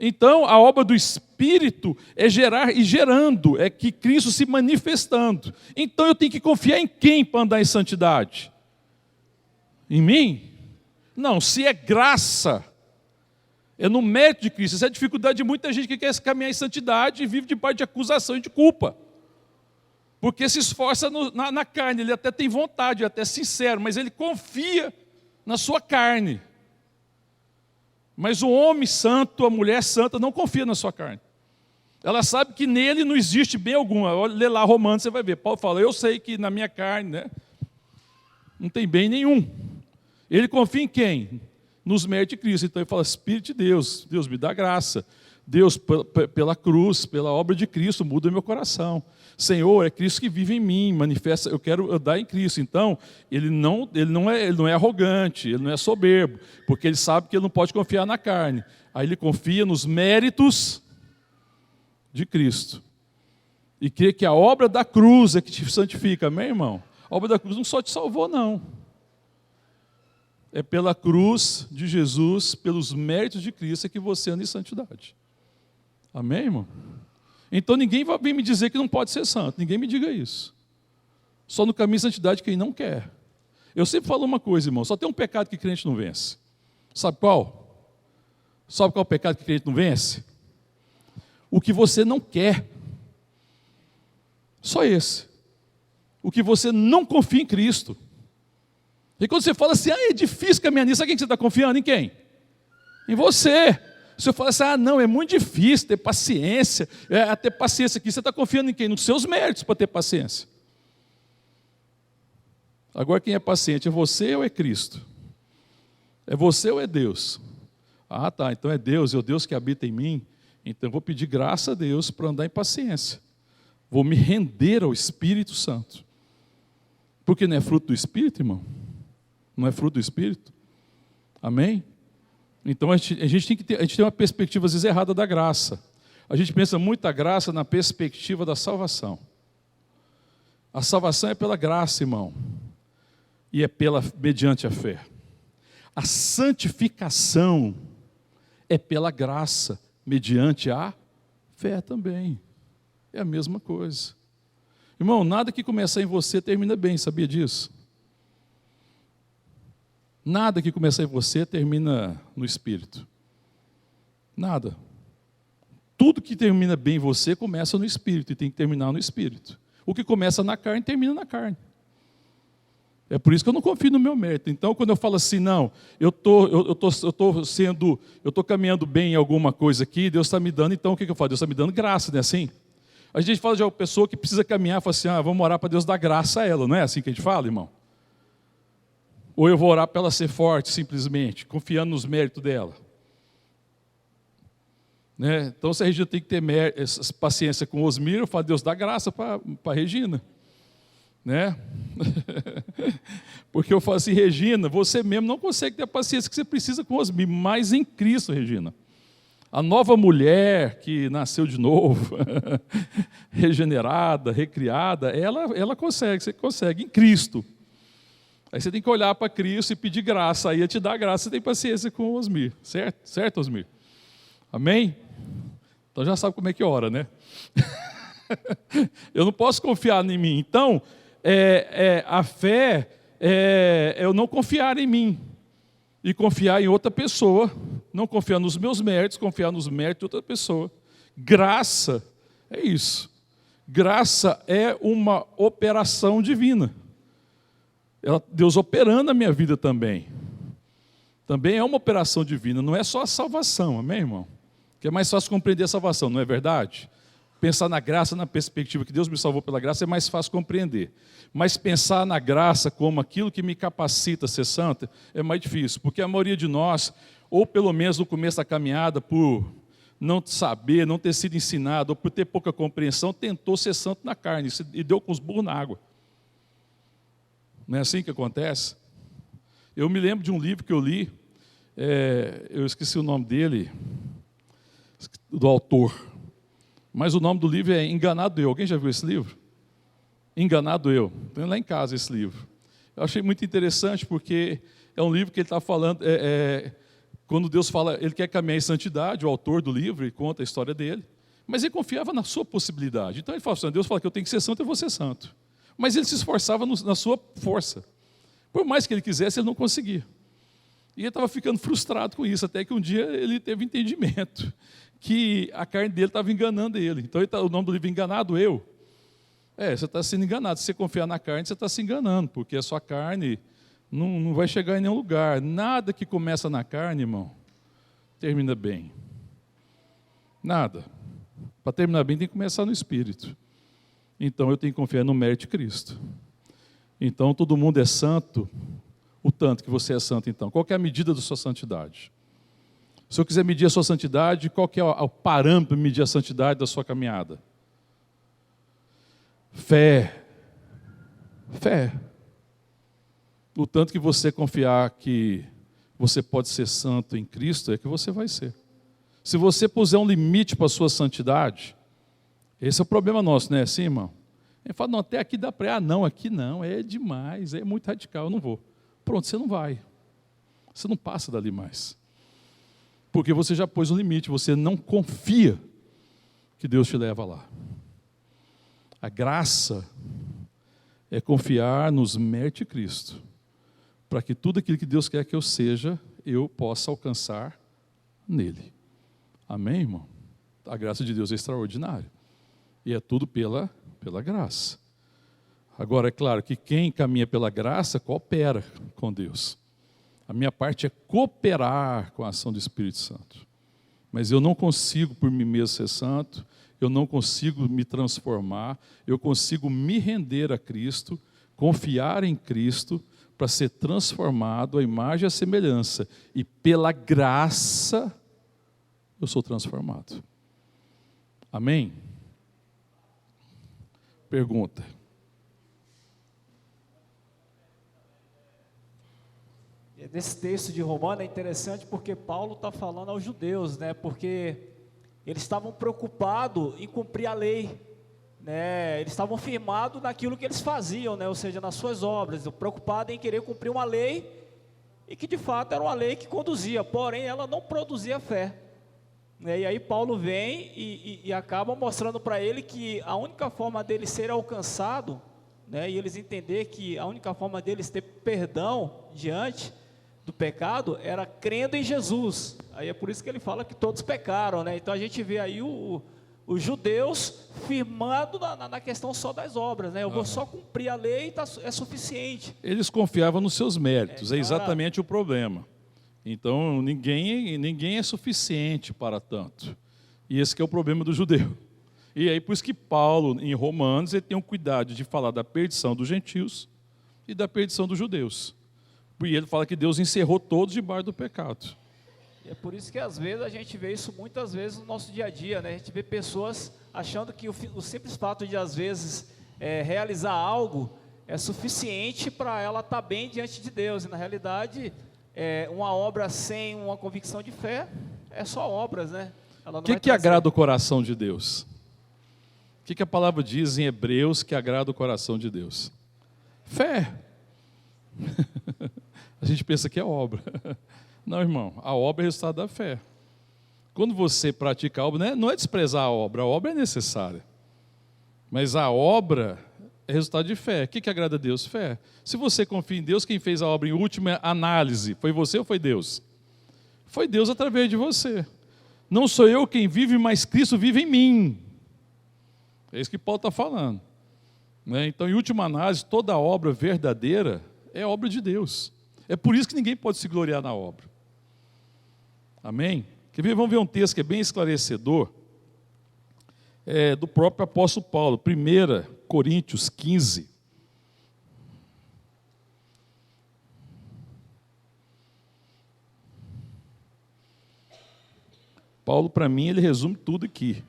Então, a obra do Espírito é gerar e gerando, é que Cristo se manifestando. Então, eu tenho que confiar em quem para andar em santidade? Em mim? Não, se é graça, é no mérito de Cristo. Essa é a dificuldade de muita gente que quer caminhar em santidade e vive debaixo de acusação e de culpa. Porque se esforça na carne, ele até tem vontade, é até sincero, mas ele confia na sua carne. Mas o homem santo, a mulher santa, não confia na sua carne. Ela sabe que nele não existe bem alguma. Lê lá Romanos, você vai ver. Paulo fala, eu sei que na minha carne, né, não tem bem nenhum. Ele confia em quem? nos méritos de Cristo. Então ele fala, Espírito de Deus, Deus me dá graça. Deus, pela cruz, pela obra de Cristo, muda meu coração. Senhor, é Cristo que vive em mim, manifesta, eu quero andar em Cristo. Então, ele não é arrogante, ele não é soberbo, porque ele sabe que ele não pode confiar na carne. Aí ele confia nos méritos de Cristo. E crê que a obra da cruz é que te santifica, amém, irmão? A obra da cruz não só te salvou, não. É pela cruz de Jesus, pelos méritos de Cristo, é que você anda em santidade. Amém, irmão? Então ninguém vai vir me dizer que não pode ser santo. Ninguém me diga isso. Só no caminho de santidade quem não quer. Eu sempre falo uma coisa, irmão. Só tem um pecado que crente não vence. Sabe qual? Sabe qual é o pecado que crente não vence? O que você não quer. Só esse. O que você não confia em Cristo. E quando você fala assim, é difícil caminhar nisso, sabe quem você está confiando? Em quem? Em você. Se eu falar assim, não, é muito difícil ter paciência, ter paciência aqui, você está confiando em quem? Nos seus méritos para ter paciência. Agora quem é paciente, é você ou é Cristo? É você ou é Deus? Ah, tá, então é Deus, é o Deus que habita em mim, então eu vou pedir graça a Deus para andar em paciência. Vou me render ao Espírito Santo. Porque não é fruto do Espírito, irmão? Não é fruto do Espírito? Amém? Então a gente tem uma perspectiva às vezes errada da graça. A gente pensa muito a graça na perspectiva da salvação. A salvação é pela graça, irmão. E é mediante a fé. A santificação é pela graça, mediante a fé também. É a mesma coisa. Irmão, nada que começar em você termina bem, sabia disso? Nada que começar em você termina no Espírito. Nada. Tudo que termina bem em você começa no Espírito e tem que terminar no Espírito. O que começa na carne, termina na carne. É por isso que eu não confio no meu mérito. Então, quando eu falo assim, não, eu estou caminhando bem em alguma coisa aqui, Deus está me dando, então o que eu falo? Deus está me dando graça, não é assim? A gente fala de uma pessoa que precisa caminhar, fala assim, vamos orar para Deus dar graça a ela, não é assim que a gente fala, irmão? Ou eu vou orar para ela ser forte, simplesmente, confiando nos méritos dela. Né? Então, se a Regina tem que ter paciência com o Osmir, eu falo, Deus dá graça para a Regina. Né? Porque eu falo assim, Regina, você mesmo não consegue ter a paciência que você precisa com o Osmir, mas em Cristo, Regina. A nova mulher que nasceu de novo, regenerada, recriada, ela consegue, você consegue, em Cristo. Aí você tem que olhar para Cristo e pedir graça, aí ele te dá graça, você tem paciência com o Osmir, certo? Certo, Osmir? Amém? Então já sabe como é que ora, né? Eu não posso confiar em mim. Então, a fé é eu não confiar em mim e confiar em outra pessoa, não confiar nos meus méritos, confiar nos méritos de outra pessoa. Graça é isso. Graça é uma operação divina. Deus operando na minha vida também. Também é uma operação divina, não é só a salvação, amém, irmão? Que é mais fácil compreender a salvação, não é verdade? Pensar na graça, na perspectiva que Deus me salvou pela graça, é mais fácil compreender. Mas pensar na graça como aquilo que me capacita a ser santo, é mais difícil. Porque a maioria de nós, ou pelo menos no começo da caminhada, por não saber, não ter sido ensinado, ou por ter pouca compreensão, tentou ser santo na carne e deu com os burros na água. Não é assim que acontece? Eu me lembro de um livro que eu li, eu esqueci o nome dele, do autor, mas o nome do livro é Enganado Eu. Alguém já viu esse livro? Enganado Eu. Tem lá em casa esse livro. Eu achei muito interessante porque é um livro que ele está falando, quando Deus fala, ele quer caminhar em santidade, o autor do livro, ele conta a história dele, mas ele confiava na sua possibilidade. Então ele fala assim, Deus fala que eu tenho que ser santo, eu vou ser santo. Mas ele se esforçava na sua força. Por mais que ele quisesse, ele não conseguia. E ele estava ficando frustrado com isso, até que um dia ele teve entendimento que a carne dele estava enganando ele. Então o nome do livro é Enganado Eu. Você está sendo enganado. Se você confiar na carne, você está se enganando, porque a sua carne não vai chegar em nenhum lugar. Nada que começa na carne, irmão, termina bem. Nada. Para terminar bem, tem que começar no Espírito. Então eu tenho que confiar no mérito de Cristo. Então todo mundo é santo, o tanto que você é santo, então? Qual que é a medida da sua santidade? Se eu quiser medir a sua santidade, qual que é o parâmetro para medir a santidade da sua caminhada? Fé. Fé. O tanto que você confiar que você pode ser santo em Cristo, é que você vai ser. Se você puser um limite para a sua santidade, esse é o problema nosso, não é assim, irmão? Ele fala, não, até aqui dá para ir. Ah, não, aqui não, é demais, é muito radical, eu não vou. Pronto, você não vai. Você não passa dali mais. Porque você já pôs um limite, você não confia que Deus te leva lá. A graça é confiar nos méritos de Cristo, para que tudo aquilo que Deus quer que eu seja, eu possa alcançar nele. Amém, irmão? A graça de Deus é extraordinária. E é tudo pela graça. Agora, é claro que quem caminha pela graça, coopera com Deus. A minha parte é cooperar com a ação do Espírito Santo. Mas eu não consigo por mim mesmo ser santo, eu não consigo me transformar, eu consigo me render a Cristo, confiar em Cristo, para ser transformado à imagem e à semelhança. E pela graça, eu sou transformado. Amém? Pergunta.
Nesse texto de Romanos é interessante porque Paulo está falando aos judeus, né? Porque eles estavam preocupados em cumprir a lei, né? Eles estavam firmados naquilo que eles faziam, né? Ou seja, nas suas obras, preocupados em querer cumprir uma lei e que de fato era uma lei que conduzia, porém ela não produzia fé. E aí Paulo vem e acaba mostrando para ele que a única forma dele ser alcançado, né? E eles entender que a única forma deles ter perdão diante do pecado era crendo em Jesus. Aí é por isso que ele fala que todos pecaram, né? Então a gente vê aí os judeus firmando na questão só das obras, né? Eu vou só cumprir a lei e é suficiente.
Eles confiavam nos seus méritos, é exatamente o problema. Então ninguém é suficiente para tanto. E esse que é o problema do judeu. E aí por isso que Paulo, em Romanos, ele tem um cuidado de falar da perdição dos gentios e da perdição dos judeus. E ele fala que Deus encerrou todos debaixo do pecado.
E é por isso que às vezes a gente vê isso muitas vezes no nosso dia a dia, né? A gente vê pessoas achando que o simples fato de às vezes realizar algo é suficiente para ela estar bem diante de Deus. E na realidade, uma obra sem uma convicção de fé é só obras, né?
O que agrada o coração de Deus? O que a palavra diz em Hebreus que agrada o coração de Deus? Fé. A gente pensa que é obra. Não, irmão, a obra é resultado da fé. Quando você pratica a obra, não é desprezar a obra é necessária. Mas a obra é resultado de fé. O que agrada a Deus? Fé. Se você confia em Deus, quem fez a obra em última análise, foi você ou foi Deus? Foi Deus através de você. Não sou eu quem vive, mas Cristo vive em mim. É isso que Paulo está falando. Então, em última análise, toda obra verdadeira é obra de Deus. É por isso que ninguém pode se gloriar na obra. Amém? Vamos ver um texto que é bem esclarecedor, do próprio apóstolo Paulo, 1 Coríntios 15. Paulo, para mim, ele resume tudo aqui.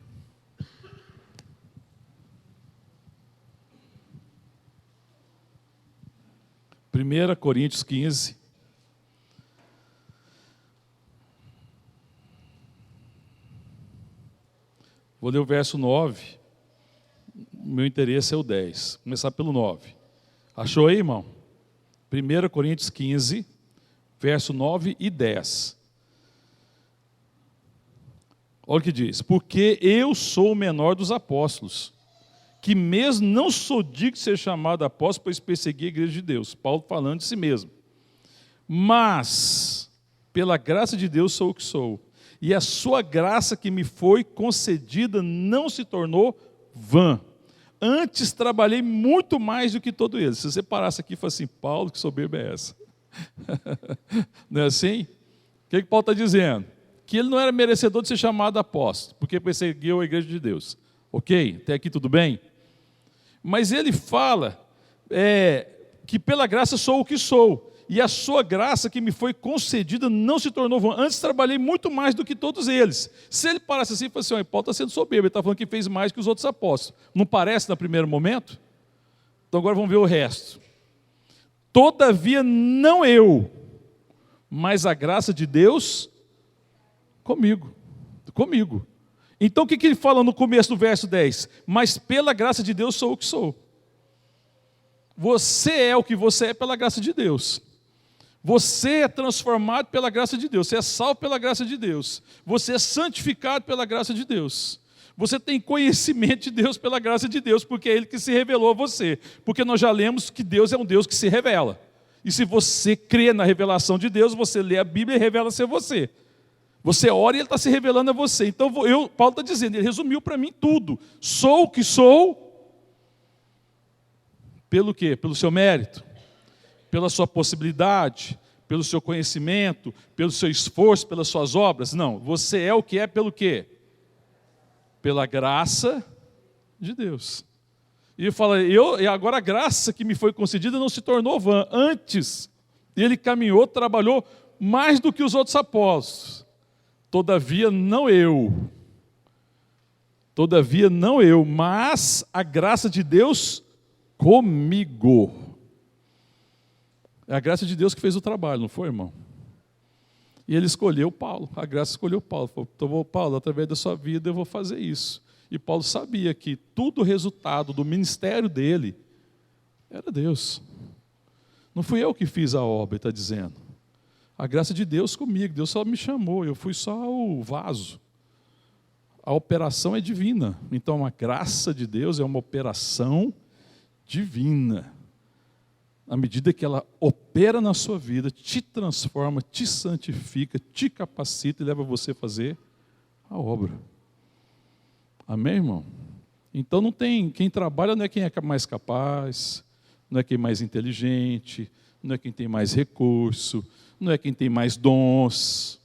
Primeira Coríntios 15. Vou ler o verso 9. O meu interesse é o 10. Vou começar pelo 9. Achou aí, irmão? 1 Coríntios 15, verso 9 e 10. Olha o que diz. Porque eu sou o menor dos apóstolos, que mesmo não sou digno de ser chamado apóstolo, pois persegui a igreja de Deus. Paulo falando de si mesmo. Mas, pela graça de Deus sou o que sou. E a sua graça que me foi concedida não se tornou vã. Antes trabalhei muito mais do que todos eles. Se você parasse aqui e falasse assim, Paulo, que soberba é essa? Não é assim? O que Paulo está dizendo? Que ele não era merecedor de ser chamado apóstolo, porque perseguiu a igreja de Deus. Ok? Até aqui tudo bem? Mas ele fala que pela graça sou o que sou. e a sua graça que me foi concedida não se tornou vã. Antes trabalhei muito mais do que todos eles. Se ele parasse assim, ele falasse assim, Paulo está sendo soberbo, ele está falando que fez mais que os outros apóstolos. Não parece no primeiro momento? Então agora vamos ver o resto. Todavia não eu, mas a graça de Deus comigo. Então o que ele fala no começo do verso 10? Mas pela graça de Deus sou o que sou. Você é o que você é pela graça de Deus. Você é transformado pela graça de Deus. Você é salvo pela graça de Deus. Você é santificado pela graça de Deus. Você tem conhecimento de Deus pela graça de Deus, porque é Ele que se revelou a você. Porque nós já lemos que Deus é um Deus que se revela. E se você crê na revelação de Deus, você lê a Bíblia e revela-se a você. Você ora e Ele está se revelando a você. Então, Paulo está dizendo, ele resumiu para mim tudo. Sou o que sou, pelo quê? Pelo seu mérito, pela sua possibilidade, pelo seu conhecimento, pelo seu esforço, pelas suas obras. Não, você é o que é pelo quê? Pela graça de Deus. E ele fala, e agora a graça que me foi concedida não se tornou vã. Antes, ele caminhou, trabalhou mais do que os outros apóstolos. Todavia não eu, mas a graça de Deus comigo. É a graça de Deus que fez o trabalho, não foi, irmão? E ele escolheu Paulo, a graça escolheu Paulo. Falou, então, Paulo, através da sua vida eu vou fazer isso. E Paulo sabia que tudo o resultado do ministério dele era Deus. Não fui eu que fiz a obra, ele está dizendo. A graça de Deus comigo, Deus só me chamou, eu fui só o vaso. A operação é divina. Então a graça de Deus é uma operação divina. À medida que ela opera na sua vida, te transforma, te santifica, te capacita e leva você a fazer a obra. Amém, irmão? Então não tem, quem trabalha não é quem é mais capaz, não é quem é mais inteligente, não é quem tem mais recurso, não é quem tem mais dons,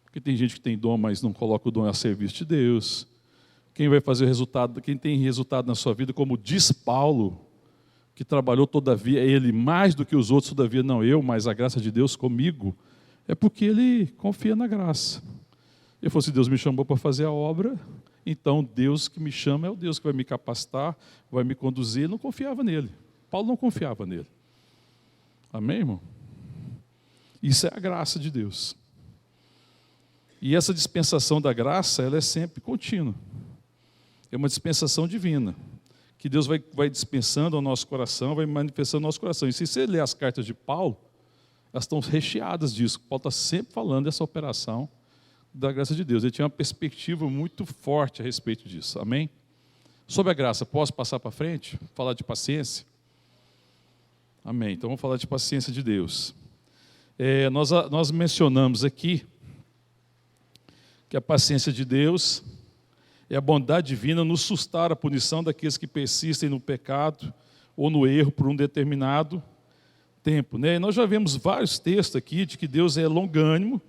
porque tem gente que tem dom, mas não coloca o dom a serviço de Deus. Quem vai fazer o resultado, quem tem resultado na sua vida, como diz Paulo, que trabalhou todavia, ele mais do que os outros, todavia não eu, mas a graça de Deus comigo, é porque ele confia na graça. Ele falou assim, Deus me chamou para fazer a obra, então Deus que me chama é o Deus que vai me capacitar, vai me conduzir. Ele não confiava nele. Paulo não confiava nele. Amém, irmão? Isso é a graça de Deus. E essa dispensação da graça, ela é sempre contínua. É uma dispensação divina, que Deus vai dispensando ao nosso coração, vai manifestando ao nosso coração. E se você ler as cartas de Paulo, elas estão recheadas disso. Paulo está sempre falando dessa operação da graça de Deus. Ele tinha uma perspectiva muito forte a respeito disso. Amém? Sobre a graça, posso passar para frente? Falar de paciência? Amém. Então vamos falar de paciência de Deus. Nós mencionamos aqui que a paciência de Deus é a bondade divina nos sustar a punição daqueles que persistem no pecado ou no erro por um determinado tempo. Né? Nós já vemos vários textos aqui de que Deus é longânimo,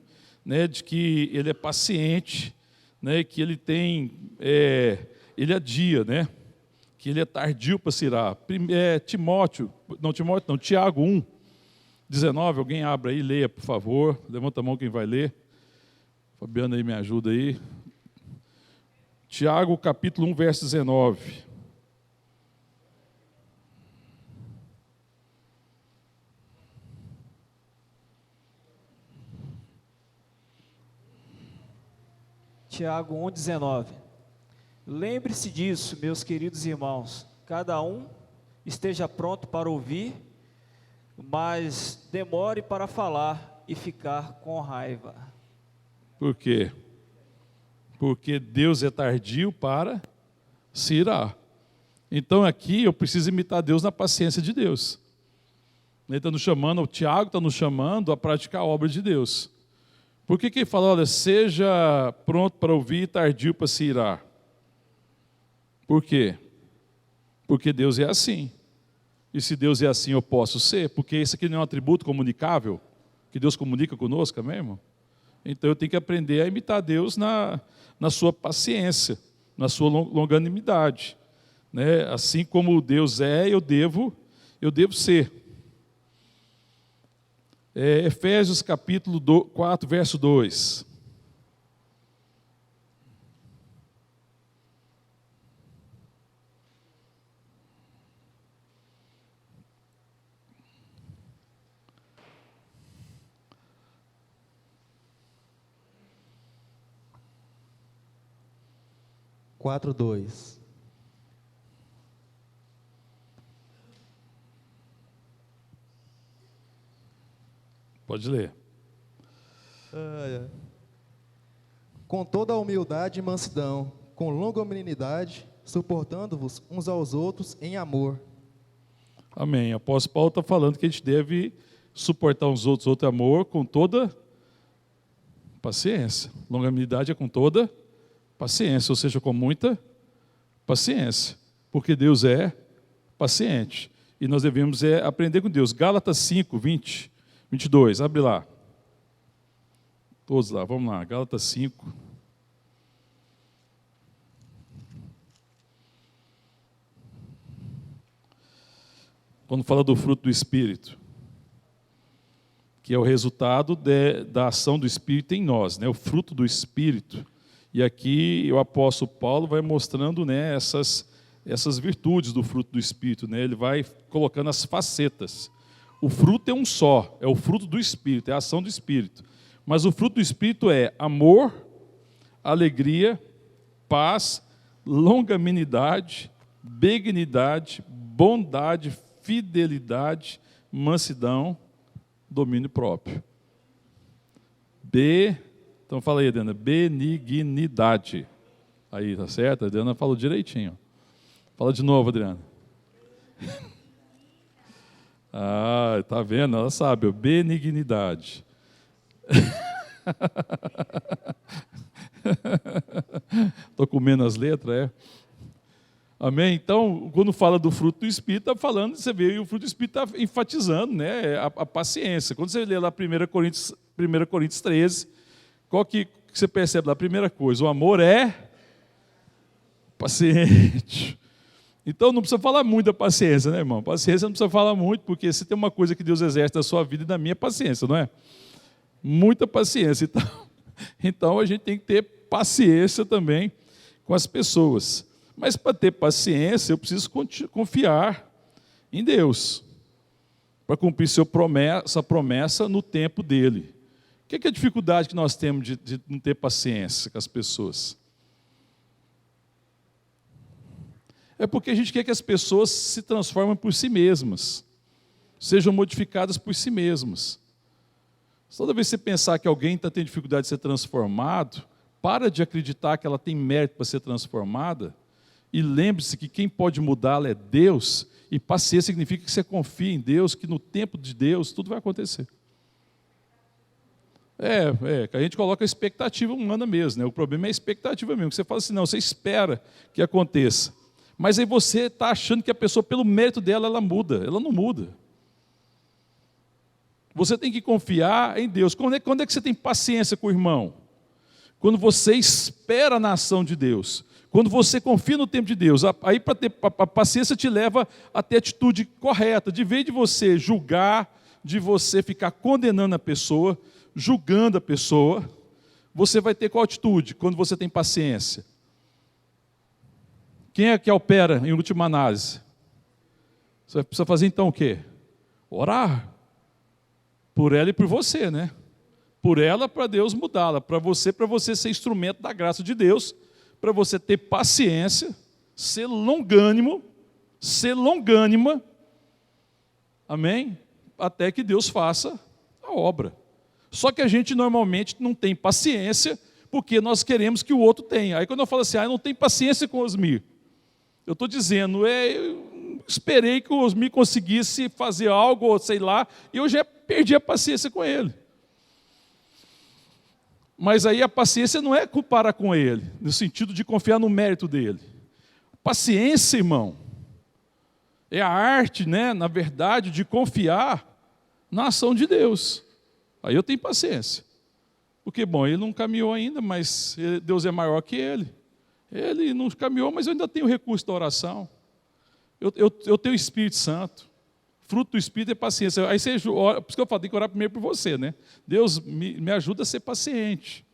né? De que Ele é paciente, né? Que Ele Ele adia, né? Que Ele é tardio para se irar. Tiago 1, 19, alguém abre aí, leia, por favor. Levanta a mão quem vai ler. Fabiana aí me ajuda aí. Tiago, capítulo 1, verso 19.
Tiago 1, 19. Lembre-se disso, meus queridos irmãos. Cada um esteja pronto para ouvir, mas demore para falar e ficar com raiva.
Por quê? Porque Deus é tardio para se irar. Então aqui eu preciso imitar Deus na paciência de Deus. Ele está nos chamando, o Tiago está nos chamando a praticar a obra de Deus. Por que ele fala, olha, seja pronto para ouvir e tardio para se irar? Por quê? Porque Deus é assim. E se Deus é assim, eu posso ser, porque isso aqui não é um atributo comunicável, que Deus comunica conosco, amém, irmão? Então eu tenho que aprender a imitar Deus na sua paciência, na sua longanimidade. Né? Assim como Deus é, eu devo ser. Efésios capítulo 4, verso 2.
Quatro, 2.
Pode ler.
Com toda a humildade e mansidão, com longanimidade, suportando-vos uns aos outros em amor.
Amém. O apóstolo Paulo está falando que a gente deve suportar uns outros, outro amor, com toda paciência. Longanimidade é com toda paciência, ou seja, com muita paciência, porque Deus é paciente. E nós devemos aprender com Deus. Gálatas 5, 20, 22, abre lá. Todos lá, vamos lá, Gálatas 5. Quando fala do fruto do Espírito, que é o resultado da ação do Espírito em nós, né? O fruto do Espírito. E aqui o apóstolo Paulo vai mostrando, né, essas virtudes do fruto do Espírito, né? Ele vai colocando as facetas. O fruto é um só, é o fruto do Espírito, é a ação do Espírito. Mas o fruto do Espírito é amor, alegria, paz, longanimidade, benignidade, bondade, fidelidade, mansidão, domínio próprio. Então fala aí, Adriana, benignidade. Aí, tá certo? A Adriana falou direitinho. Fala de novo, Adriana. Ah, tá vendo? Ela sabe, benignidade. Estou comendo as letras, é? Amém? Então, quando fala do fruto do Espírito, está falando, você vê, e o fruto do Espírito está enfatizando, né, a paciência. Quando você lê lá 1 Coríntios 13, qual que você percebe lá? A primeira coisa, o amor é paciente. Então, não precisa falar muito da paciência, né, irmão? Paciência não precisa falar muito, porque se tem uma coisa que Deus exerce na sua vida e na minha, é paciência, não é? Muita paciência. Então, a gente tem que ter paciência também com as pessoas. Mas para ter paciência, eu preciso confiar em Deus, para cumprir essa promessa no tempo dele. O que é a dificuldade que nós temos de não ter paciência com as pessoas? É porque a gente quer que as pessoas se transformem por si mesmas, sejam modificadas por si mesmas. Toda vez que você pensar que alguém está tendo dificuldade de ser transformado, para de acreditar que ela tem mérito para ser transformada, e lembre-se que quem pode mudá-la é Deus, e paciência significa que você confia em Deus, que no tempo de Deus tudo vai acontecer. Que a gente coloca a expectativa humana mesmo, né? O problema é a expectativa mesmo, que você fala assim, não, você espera que aconteça. Mas aí você está achando que a pessoa, pelo mérito dela, ela muda. Ela não muda. Você tem que confiar em Deus. Quando é que você tem paciência com o irmão? Quando você espera na ação de Deus. Quando você confia no tempo de Deus. Aí a paciência te leva a ter a atitude correta. De vez de você julgar, de você ficar condenando a pessoa, julgando a pessoa, você vai ter qual atitude quando você tem paciência? Quem é que opera em última análise? Você precisa fazer então o quê? Orar. Por ela e por você, né? Por ela, para Deus mudá-la. Para você ser instrumento da graça de Deus. Para você ter paciência, ser longânimo, ser longânima. Amém? Até que Deus faça a obra. Só que a gente normalmente não tem paciência, porque nós queremos que o outro tenha. Aí quando eu falo assim, eu não tenho paciência com o Osmir. Eu estou dizendo, eu esperei que o Osmir conseguisse fazer algo, ou sei lá, e eu já perdi a paciência com ele. Mas aí a paciência não é comparar com ele, no sentido de confiar no mérito dele. Paciência, irmão, é a arte, né, na verdade, de confiar na ação de Deus. Aí eu tenho paciência. Porque, bom, ele não caminhou ainda, mas Deus é maior que ele. Ele não caminhou, mas eu ainda tenho o recurso da oração. Eu tenho o Espírito Santo. fruto do Espírito é paciência. Aí você ora, por isso que eu falo, tem que orar primeiro por você, né? Deus me ajuda a ser paciente.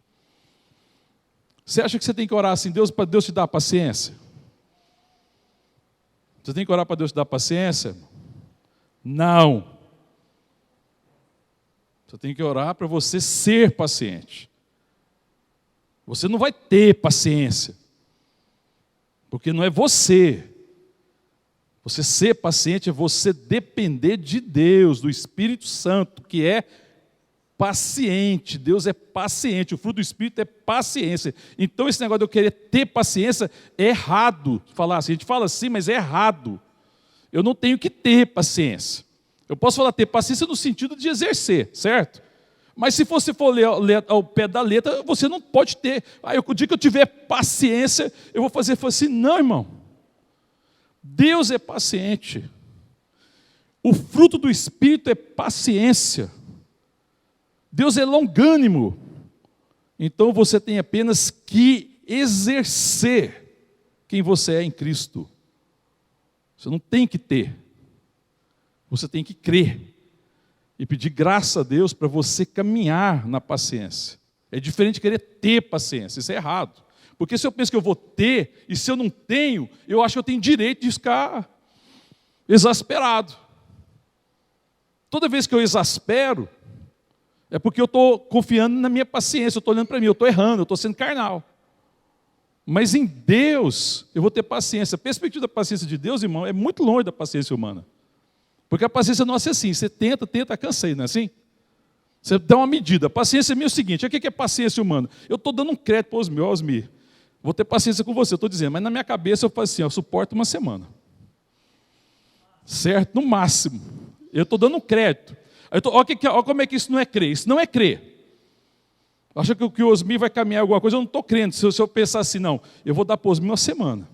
Você acha que você tem que orar assim, Deus, para Deus te dar paciência? Você tem que orar para Deus te dar paciência? Não. Você tem que orar para você ser paciente. Você não vai ter paciência, porque não é você. Você ser paciente é você depender de Deus, do Espírito Santo, que é paciente. Deus é paciente, o fruto do Espírito é paciência. Então esse negócio de eu querer ter paciência é errado. Falar assim, a gente fala assim, mas é errado. Eu não tenho que ter paciência. Eu posso falar ter paciência no sentido de exercer, certo? Mas se você for ler ao pé da letra, você não pode ter. O dia que eu tiver paciência, eu vou fazer assim, não, irmão. Deus é paciente. O fruto do Espírito é paciência. Deus é longânimo. Então você tem apenas que exercer quem você é em Cristo. Você não tem que ter. Você tem que crer. E pedir graça a Deus para você caminhar na paciência. É diferente de querer ter paciência, isso é errado. Porque se eu penso que eu vou ter, e se eu não tenho, eu acho que eu tenho direito de ficar exasperado. Toda vez que eu exaspero, é porque eu estou confiando na minha paciência, eu estou olhando para mim, eu estou errando, eu estou sendo carnal. Mas em Deus, eu vou ter paciência. A perspectiva da paciência de Deus, irmão, é muito longe da paciência humana. Porque a paciência nossa é assim, você tenta, cansei, não é assim? Você dá uma medida. A paciência minha é o seguinte, o que é paciência humana? Eu estou dando um crédito para Osmir, vou ter paciência com você, eu estou dizendo, mas na minha cabeça eu faço assim, eu suporto uma semana. Certo? No máximo. Eu estou dando um crédito. Olha como é que isso não é crer. Isso não é crer. Acha que o Osmir vai caminhar alguma coisa? Eu não estou crendo. Se eu pensar assim, não, eu vou dar para o Osmir uma semana.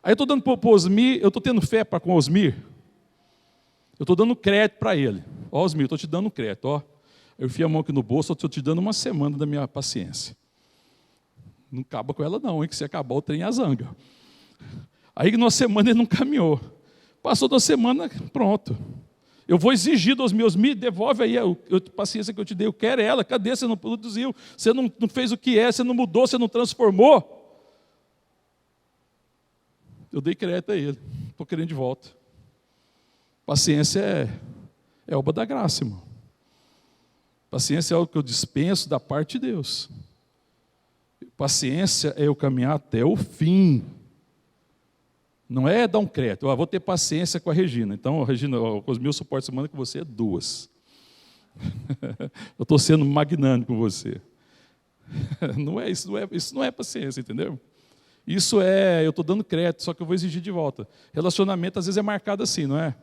Aí eu estou dando para o Osmir, eu estou tendo fé para com o Osmir. Eu estou dando crédito para ele. Ó, Osmir, eu estou te dando crédito. Ó. Eu enfio a mão aqui no bolso, eu estou te dando uma semana da minha paciência. Não acaba com ela não, hein, que se acabar o trem é a zanga. Aí numa semana ele não caminhou. Passou da semana, pronto. Eu vou exigir dos meus, me devolve aí a paciência que eu te dei. Eu quero ela, cadê? Você não produziu, você não fez o que é, você não mudou, você não transformou. Eu dei crédito a ele, estou querendo de volta. Paciência é obra da graça, irmão. Paciência é algo que eu dispenso da parte de Deus. Paciência é eu caminhar até o fim. Não é dar um crédito. Vou ter paciência com a Regina. Então, Regina, com os meus suportes semana com você é 2. Eu estou sendo magnânimo com você. Não é isso, isso não é paciência, entendeu? Isso eu estou dando crédito, só que eu vou exigir de volta. Relacionamento às vezes é marcado assim, não é?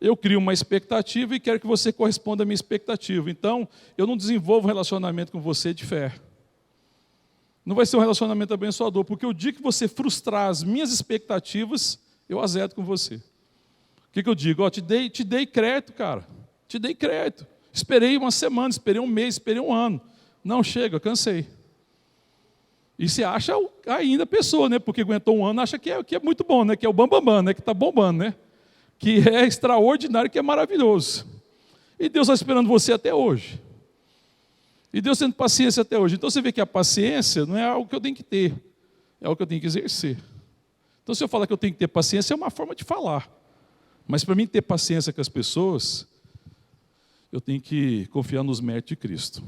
Eu crio uma expectativa e quero que você corresponda à minha expectativa. Então, eu não desenvolvo um relacionamento com você de fé. Não vai ser um relacionamento abençoador, porque o dia que você frustrar as minhas expectativas, eu azedo com você. O que eu digo? Te dei crédito, cara. Te dei crédito. Esperei uma semana, esperei um mês, esperei um ano. Não, chega, cansei. E você acha ainda a pessoa, né? Porque aguentou um ano, acha que é muito bom, né? Que é o bambambam, né? Que está bombando, né? Que é extraordinário, que é maravilhoso. E Deus está esperando você até hoje. E Deus tendo paciência até hoje. Então você vê que a paciência não é algo que eu tenho que ter, é algo que eu tenho que exercer. Então se eu falar que eu tenho que ter paciência, é uma forma de falar. Mas para mim ter paciência com as pessoas, eu tenho que confiar nos méritos de Cristo.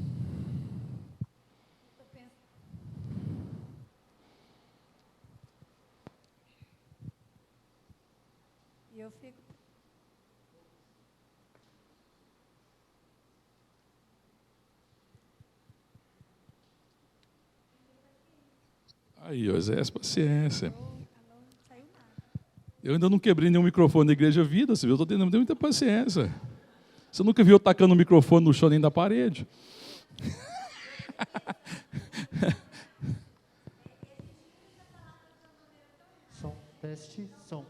Aí, exerce paciência. Eu ainda não quebrei nenhum microfone da Igreja Vida, você viu? Eu estou tendo muita paciência. Você nunca viu eu tacando o microfone no chão nem da parede?
Som, teste, som.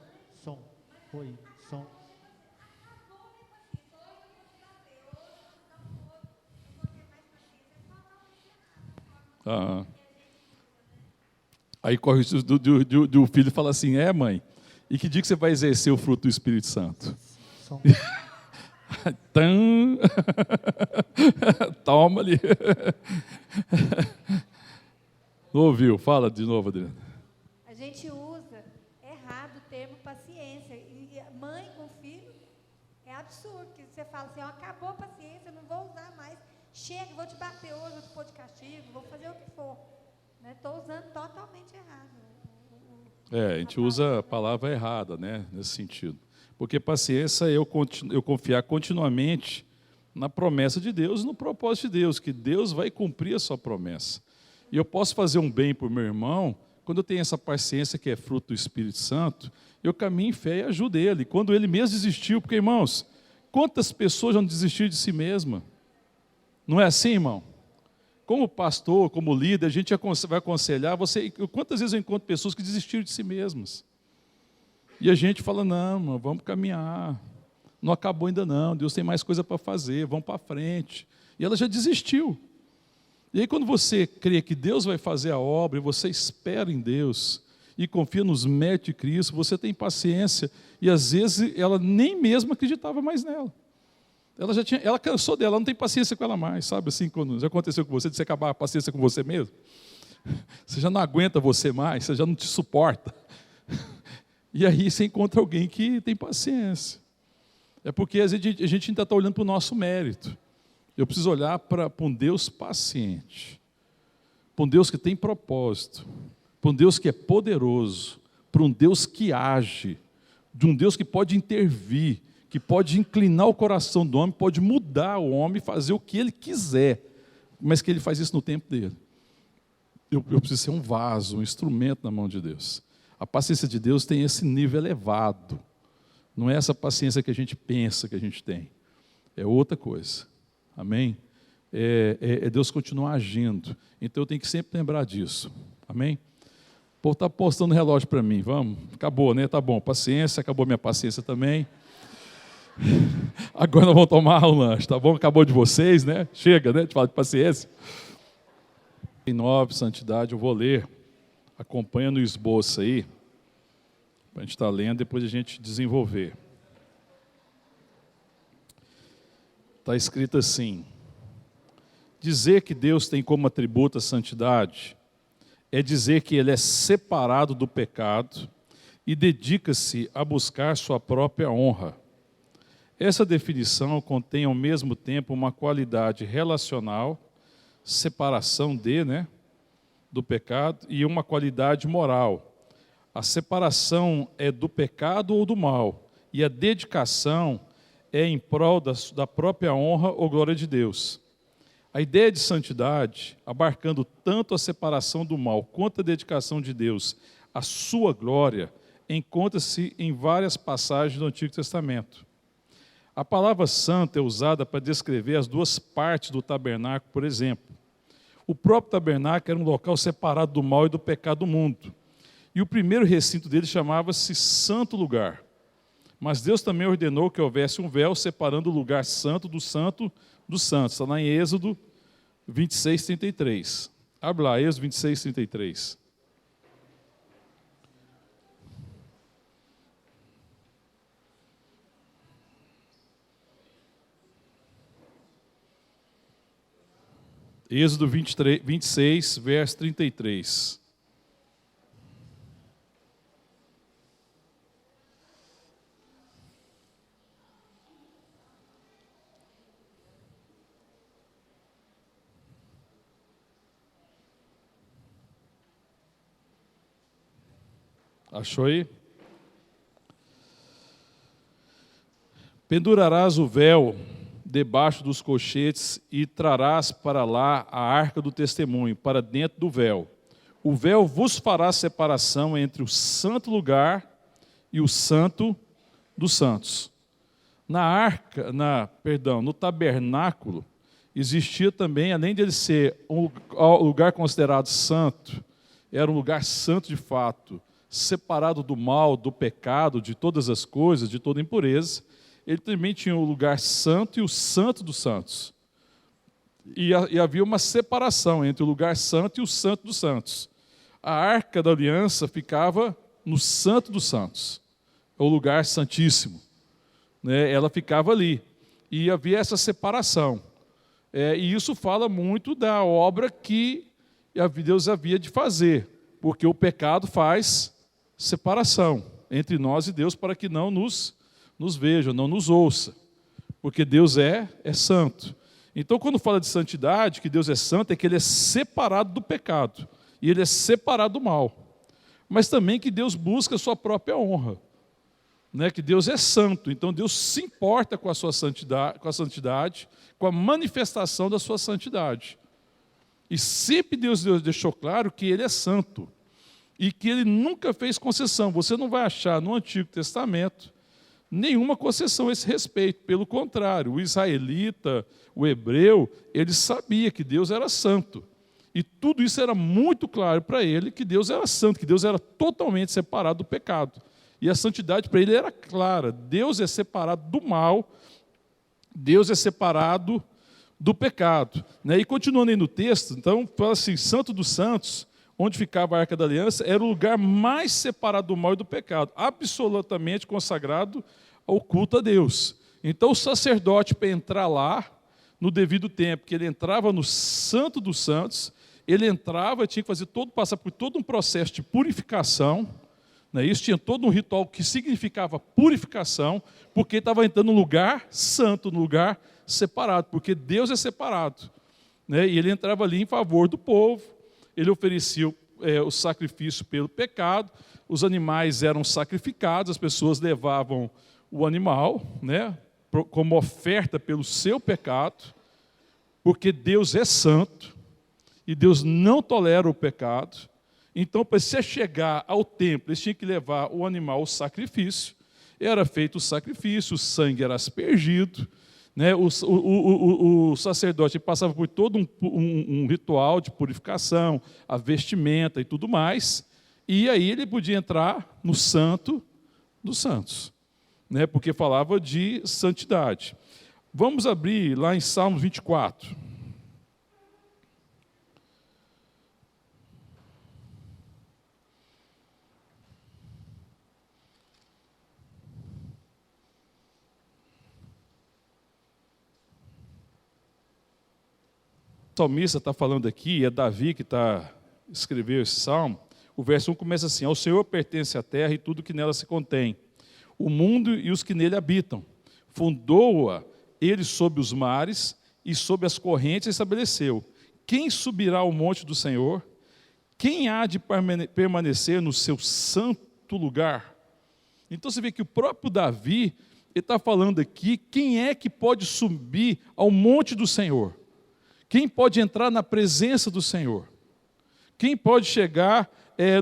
Oi, som.
Aí corre do filho e fala assim, mãe, e que dia que você vai exercer o fruto do Espírito Santo?
som.
Tam. Toma ali. Não ouviu? Fala de novo, Adriana.
A gente usa errado o termo paciência. E mãe com filho é absurdo. Que você fala assim, ó, acabou a paciência, não vou usar mais. Chega, vou te bater hoje, vou te pôr de castigo, vou fazer o que for. Estou usando totalmente errado.
A gente usa a palavra errada, né, nesse sentido. Porque paciência é eu confiar continuamente na promessa de Deus e no propósito de Deus, que Deus vai cumprir a sua promessa. E eu posso fazer um bem para o meu irmão, quando eu tenho essa paciência que é fruto do Espírito Santo, eu caminho em fé e ajudo ele. Quando ele mesmo desistiu, porque, irmãos, quantas pessoas já não desistiram de si mesma? Não é assim, irmão? Como pastor, como líder, a gente vai aconselhar você. Quantas vezes eu encontro pessoas que desistiram de si mesmas? E a gente fala, não, irmão, vamos caminhar. Não acabou ainda não, Deus tem mais coisa para fazer, vamos para frente. E ela já desistiu. E aí quando você crê que Deus vai fazer a obra, e você espera em Deus, e confia nos méritos de Cristo, você tem paciência, e às vezes ela nem mesmo acreditava mais nela. Ela cansou dela, ela não tem paciência com ela mais, sabe? Assim, quando já aconteceu com você, de você acabar a paciência com você mesmo. Você já não aguenta você mais, você já não te suporta. E aí você encontra alguém que tem paciência. É porque a gente ainda está olhando para o nosso mérito. Eu preciso olhar para um Deus paciente, para um Deus que tem propósito, para um Deus que é poderoso, para um Deus que age, de um Deus que pode intervir, que pode inclinar o coração do homem, pode mudar o homem, fazer o que ele quiser, mas que ele faz isso no tempo dele. Eu preciso ser um vaso, um instrumento na mão de Deus. A paciência de Deus tem esse nível elevado. Não é essa paciência que a gente pensa que a gente tem. É outra coisa. Amém? É Deus continuar agindo. Então eu tenho que sempre lembrar disso. Amém? O povo está postando relógio para mim. Vamos? Acabou, né? Tá bom. Paciência, acabou minha paciência também. Agora nós vamos tomar um lanche, tá bom? Acabou de vocês, né? Chega, né? De falar de paciência. Em 9, santidade, eu vou ler. Acompanha no esboço aí. Para a gente estar lendo, depois a gente desenvolver. Está escrito assim: dizer que Deus tem como atributo a santidade é dizer que Ele é separado do pecado e dedica-se a buscar sua própria honra. Essa definição contém ao mesmo tempo uma qualidade relacional, separação do pecado, e uma qualidade moral. A separação é do pecado ou do mal, e a dedicação é em prol da própria honra ou glória de Deus. A ideia de santidade, abarcando tanto a separação do mal quanto a dedicação de Deus à sua glória, encontra-se em várias passagens do Antigo Testamento. A palavra santo é usada para descrever as duas partes do tabernáculo, por exemplo. O próprio tabernáculo era um local separado do mal e do pecado do mundo. E o primeiro recinto dele chamava-se Santo Lugar. Mas Deus também ordenou que houvesse um véu separando o lugar santo dos santos. Está lá em Êxodo 26, 33. Abre lá, Êxodo 26, 33. Êxodo 26, verso 33. Achou aí? Pendurarás o véu debaixo dos colchetes e trarás para lá a arca do testemunho, para dentro do véu. O véu vos fará separação entre o santo lugar e o santo dos santos. No tabernáculo, existia também, além de ele ser um lugar considerado santo, era um lugar santo de fato, separado do mal, do pecado, de todas as coisas, de toda impureza. Ele também tinha o lugar santo e o santo dos santos. E havia uma separação entre o lugar santo e o santo dos santos. A arca da aliança ficava no santo dos santos, o lugar santíssimo. né, ela ficava ali. E havia essa separação. E isso fala muito da obra que Deus havia de fazer, porque o pecado faz separação entre nós e Deus para que não nos veja, não nos ouça, porque Deus é santo. Então, quando fala de santidade, que Deus é santo, é que Ele é separado do pecado, e Ele é separado do mal. Mas também que Deus busca a sua própria honra, né? Que Deus é santo, então Deus se importa com a sua santidade, com a manifestação da sua santidade. E sempre Deus deixou claro que Ele é santo, e que Ele nunca fez concessão. Você não vai achar no Antigo Testamento nenhuma concessão a esse respeito. Pelo contrário, o israelita, o hebreu, ele sabia que Deus era santo. E tudo isso era muito claro para ele, que Deus era santo, que Deus era totalmente separado do pecado. E a santidade para ele era clara. Deus é separado do mal, Deus é separado do pecado. Né? E continuando aí no texto, então, fala assim, Santo dos Santos, onde ficava a Arca da Aliança, era o lugar mais separado do mal e do pecado, absolutamente consagrado ao culto a Deus. Então o sacerdote, para entrar lá, no devido tempo, que ele entrava no Santo dos Santos, ele entrava, tinha que passar por todo um processo de purificação, né? Isso tinha todo um ritual que significava purificação, porque ele estava entrando no lugar santo, no lugar separado, porque Deus é separado, né? E ele entrava ali em favor do povo, ele oferecia o sacrifício pelo pecado, os animais eram sacrificados, as pessoas levavam o animal, né, como oferta pelo seu pecado, porque Deus é santo, e Deus não tolera o pecado. Então, para você chegar ao templo, eles tinham que levar o animal ao sacrifício, era feito o sacrifício, o sangue era aspergido, né? O sacerdote passava por todo um ritual de purificação, a vestimenta e tudo mais, e aí ele podia entrar no Santo dos Santos, né? Porque falava de santidade. Vamos abrir lá em Salmos 24. O salmista está falando aqui, é Davi que escreveu esse salmo. O verso 1 começa assim: ao Senhor pertence a terra e tudo que nela se contém, o mundo e os que nele habitam. Fundou-a ele sob os mares e sob as correntes estabeleceu. Quem subirá ao monte do Senhor? Quem há de permanecer no seu santo lugar? Então você vê que o próprio Davi está falando aqui, quem é que pode subir ao monte do Senhor? Quem pode entrar na presença do Senhor? Quem pode chegar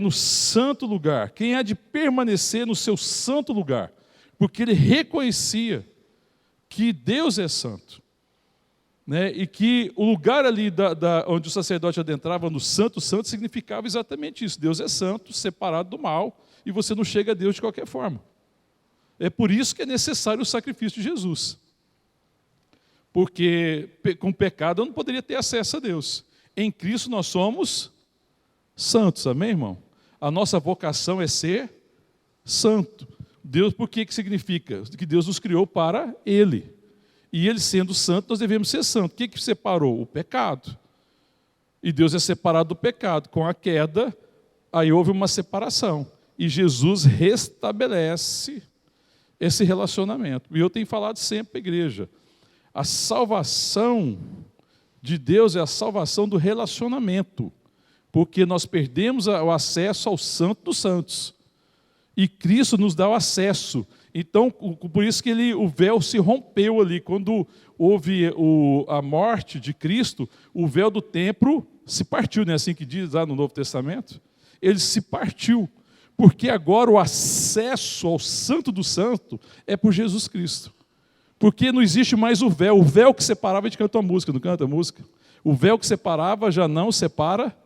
no santo lugar? Quem há de permanecer no seu santo lugar? Porque ele reconhecia que Deus é santo, né? E que o lugar ali onde o sacerdote adentrava no santo significava exatamente isso. Deus é santo, separado do mal, e você não chega a Deus de qualquer forma. É por isso que é necessário o sacrifício de Jesus. Porque com pecado eu não poderia ter acesso a Deus. Em Cristo nós somos santos, amém, irmão? A nossa vocação é ser santo. Deus, por que significa? Que Deus nos criou para Ele. E Ele sendo santo, nós devemos ser santos. O que separou? O pecado. E Deus é separado do pecado. Com a queda, aí houve uma separação. E Jesus restabelece esse relacionamento. E eu tenho falado sempre para a igreja, a salvação de Deus é a salvação do relacionamento, porque nós perdemos o acesso ao Santo dos Santos, e Cristo nos dá o acesso. Então, por isso que o véu se rompeu ali, quando houve a morte de Cristo, o véu do templo se partiu, não é assim que diz lá no Novo Testamento? Ele se partiu, porque agora o acesso ao Santo do Santo é por Jesus Cristo. Porque não existe mais o véu que separava, a gente canta a música, não canta a música? O véu que separava já não separa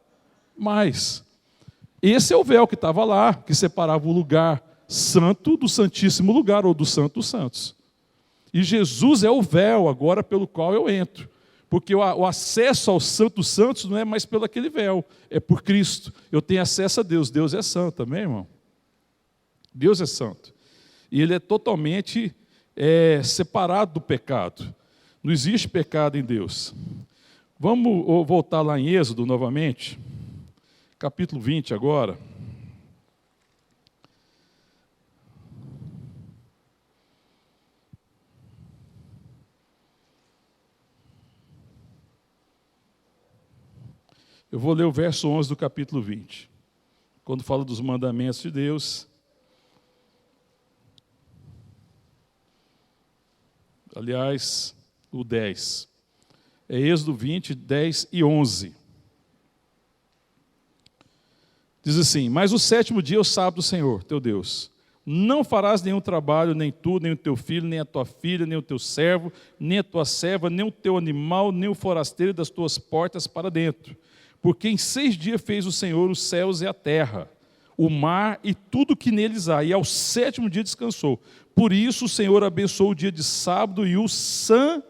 mais. Esse é o véu que estava lá, que separava o lugar santo do santíssimo lugar, ou do santo dos santos. E Jesus é o véu agora pelo qual eu entro. Porque o acesso ao santo dos santos não é mais pelo aquele véu, é por Cristo. Eu tenho acesso a Deus, Deus é santo, amém, irmão? Deus é santo. E Ele é totalmente é separado do pecado. Não existe pecado em Deus. Vamos voltar lá em Êxodo novamente, capítulo 20 agora. Eu vou ler o verso 11 do capítulo 20, quando fala dos mandamentos de Deus. Aliás, o 10. É Êxodo 20, 10 e 11. Diz assim: mas o sétimo dia é o sábado do Senhor, teu Deus. Não farás nenhum trabalho, nem tu, nem o teu filho, nem a tua filha, nem o teu servo, nem a tua serva, nem o teu animal, nem o forasteiro das tuas portas para dentro. Porque em 6 dias fez o Senhor os céus e a terra, o mar e tudo que neles há, e ao 7º dia descansou. Por isso o Senhor abençoou o dia de sábado e o santificou.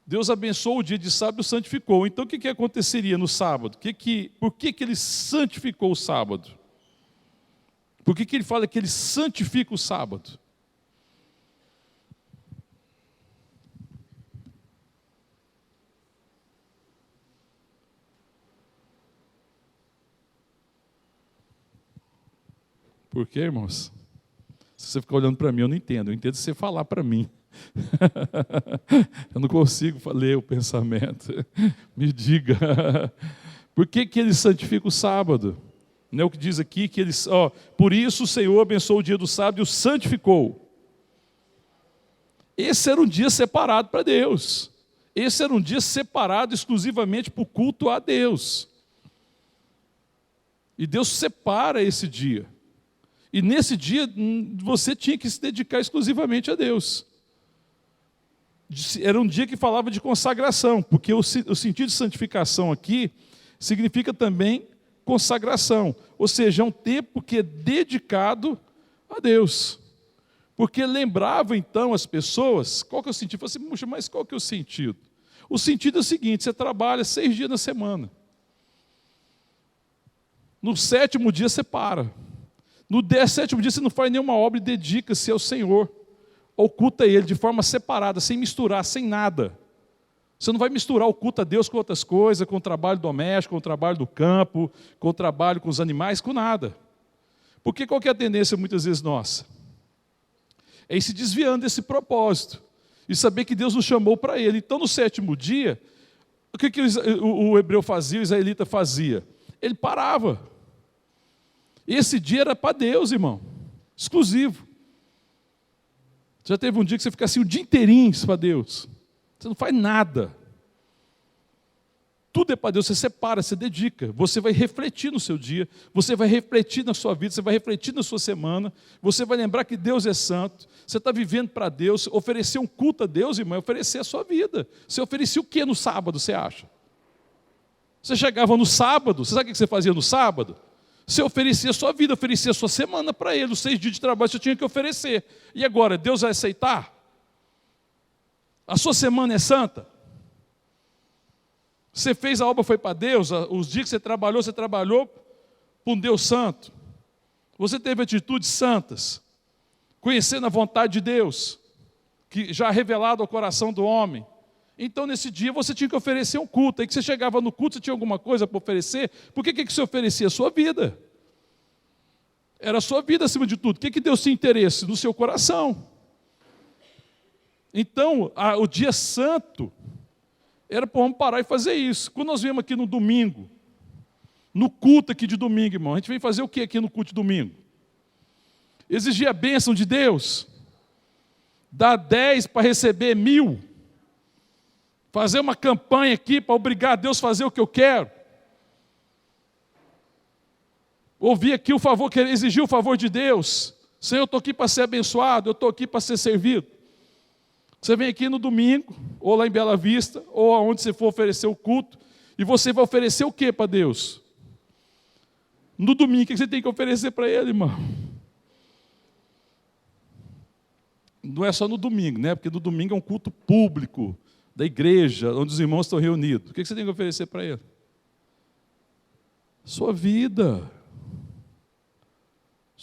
Deus abençoou o dia de sábado e o santificou. Então o que aconteceria no sábado? Por que ele santificou o sábado? Por que ele fala que ele santifica o sábado? Por quê, irmãos? Se você ficar olhando para mim, eu não entendo. Eu entendo se você falar para mim. Eu não consigo ler o pensamento. Me diga. Por que ele santifica o sábado? Não é o que diz aqui que ele... por isso o Senhor abençoou o dia do sábado e o santificou. Esse era um dia separado para Deus. Esse era um dia separado exclusivamente para o culto a Deus. E Deus separa esse dia. E nesse dia, você tinha que se dedicar exclusivamente a Deus. Era um dia que falava de consagração, porque o sentido de santificação aqui significa também consagração. Ou seja, é um tempo que é dedicado a Deus. Porque lembrava então as pessoas, qual que é o sentido? Você, puxa, mas qual que é o sentido? O sentido é o seguinte: você trabalha 6 dias na semana. No 7º dia você para. No 7º dia você não faz nenhuma obra e dedica-se ao Senhor. Oculta Ele de forma separada, sem misturar, sem nada. Você não vai misturar o culto a Deus com outras coisas, com o trabalho doméstico, com o trabalho do campo, com o trabalho com os animais, com nada. Porque qual que é a tendência muitas vezes nossa? É ir se desviando desse propósito. E saber que Deus nos chamou para Ele. Então no 7º dia, o que o hebreu fazia, o israelita fazia? Ele parava. Esse dia era para Deus, irmão, exclusivo. Já teve um dia que você fica assim o dia inteirinho para Deus, você não faz nada. Tudo é para Deus, você separa, você dedica. Você vai refletir no seu dia, você vai refletir na sua vida, você vai refletir na sua semana, você vai lembrar que Deus é santo, você está vivendo para Deus. Oferecer um culto a Deus, irmão, é oferecer a sua vida. Você oferecia o que no sábado, você acha? Você chegava no sábado, você sabe o que você fazia no sábado? Você oferecia a sua vida, oferecia a sua semana para Ele. Os 6 dias de trabalho você tinha que oferecer. E agora, Deus vai aceitar? A sua semana é santa? Você fez a obra, foi para Deus? Os dias que você trabalhou para um Deus santo? Você teve atitudes santas? Conhecendo a vontade de Deus, que já é revelado ao coração do homem? Então, nesse dia, você tinha que oferecer um culto. Aí que você chegava no culto, você tinha alguma coisa para oferecer. Por que você oferecia? A sua vida. Era a sua vida acima de tudo. O que Deus tinha interesse? No seu coração. Então, o dia santo era para o homem parar e fazer isso. Quando nós viemos aqui no domingo, no culto aqui de domingo, irmão, a gente vem fazer o que aqui no culto de domingo? Exigir a bênção de Deus. Dar 10 para receber 1000. Fazer uma campanha aqui para obrigar a Deus a fazer o que eu quero. Ouvir aqui o favor, querer exigir o favor de Deus. Senhor, eu estou aqui para ser abençoado, eu estou aqui para ser servido. Você vem aqui no domingo, ou lá em Bela Vista, ou aonde você for oferecer o culto, e você vai oferecer o que para Deus? No domingo, o que você tem que oferecer para Ele, irmão? Não é só no domingo, né? Porque no domingo é um culto público da igreja, onde os irmãos estão reunidos. O que você tem que oferecer para Ele? Sua vida.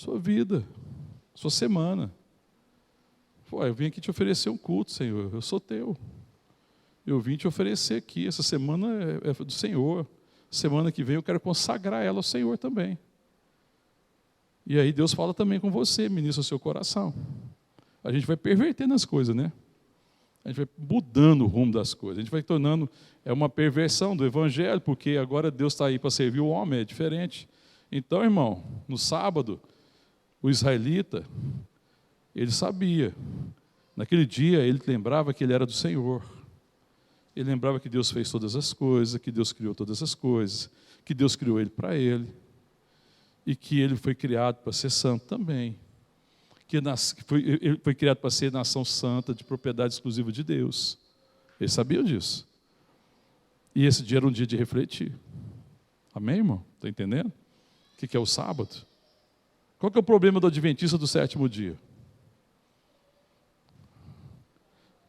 Sua vida, sua semana. Pô, eu vim aqui te oferecer um culto, Senhor, eu sou teu. Eu vim te oferecer aqui, essa semana é do Senhor. Semana que vem eu quero consagrar ela ao Senhor também. E aí Deus fala também com você, ministra o seu coração. A gente vai pervertendo as coisas, né? A gente vai mudando o rumo das coisas. A gente vai tornando, é uma perversão do evangelho, porque agora Deus está aí para servir o homem, é diferente. Então, irmão, no sábado, o israelita, ele sabia. Naquele dia, ele lembrava que ele era do Senhor. Ele lembrava que Deus fez todas as coisas, que Deus criou todas as coisas, que Deus criou ele para ele, e que ele foi criado para ser santo também. Ele foi criado para ser nação santa, de propriedade exclusiva de Deus. Eles sabiam disso. E esse dia era um dia de refletir. Amém, irmão? Está entendendo? O que é o sábado? Qual que é o problema do adventista do sétimo dia?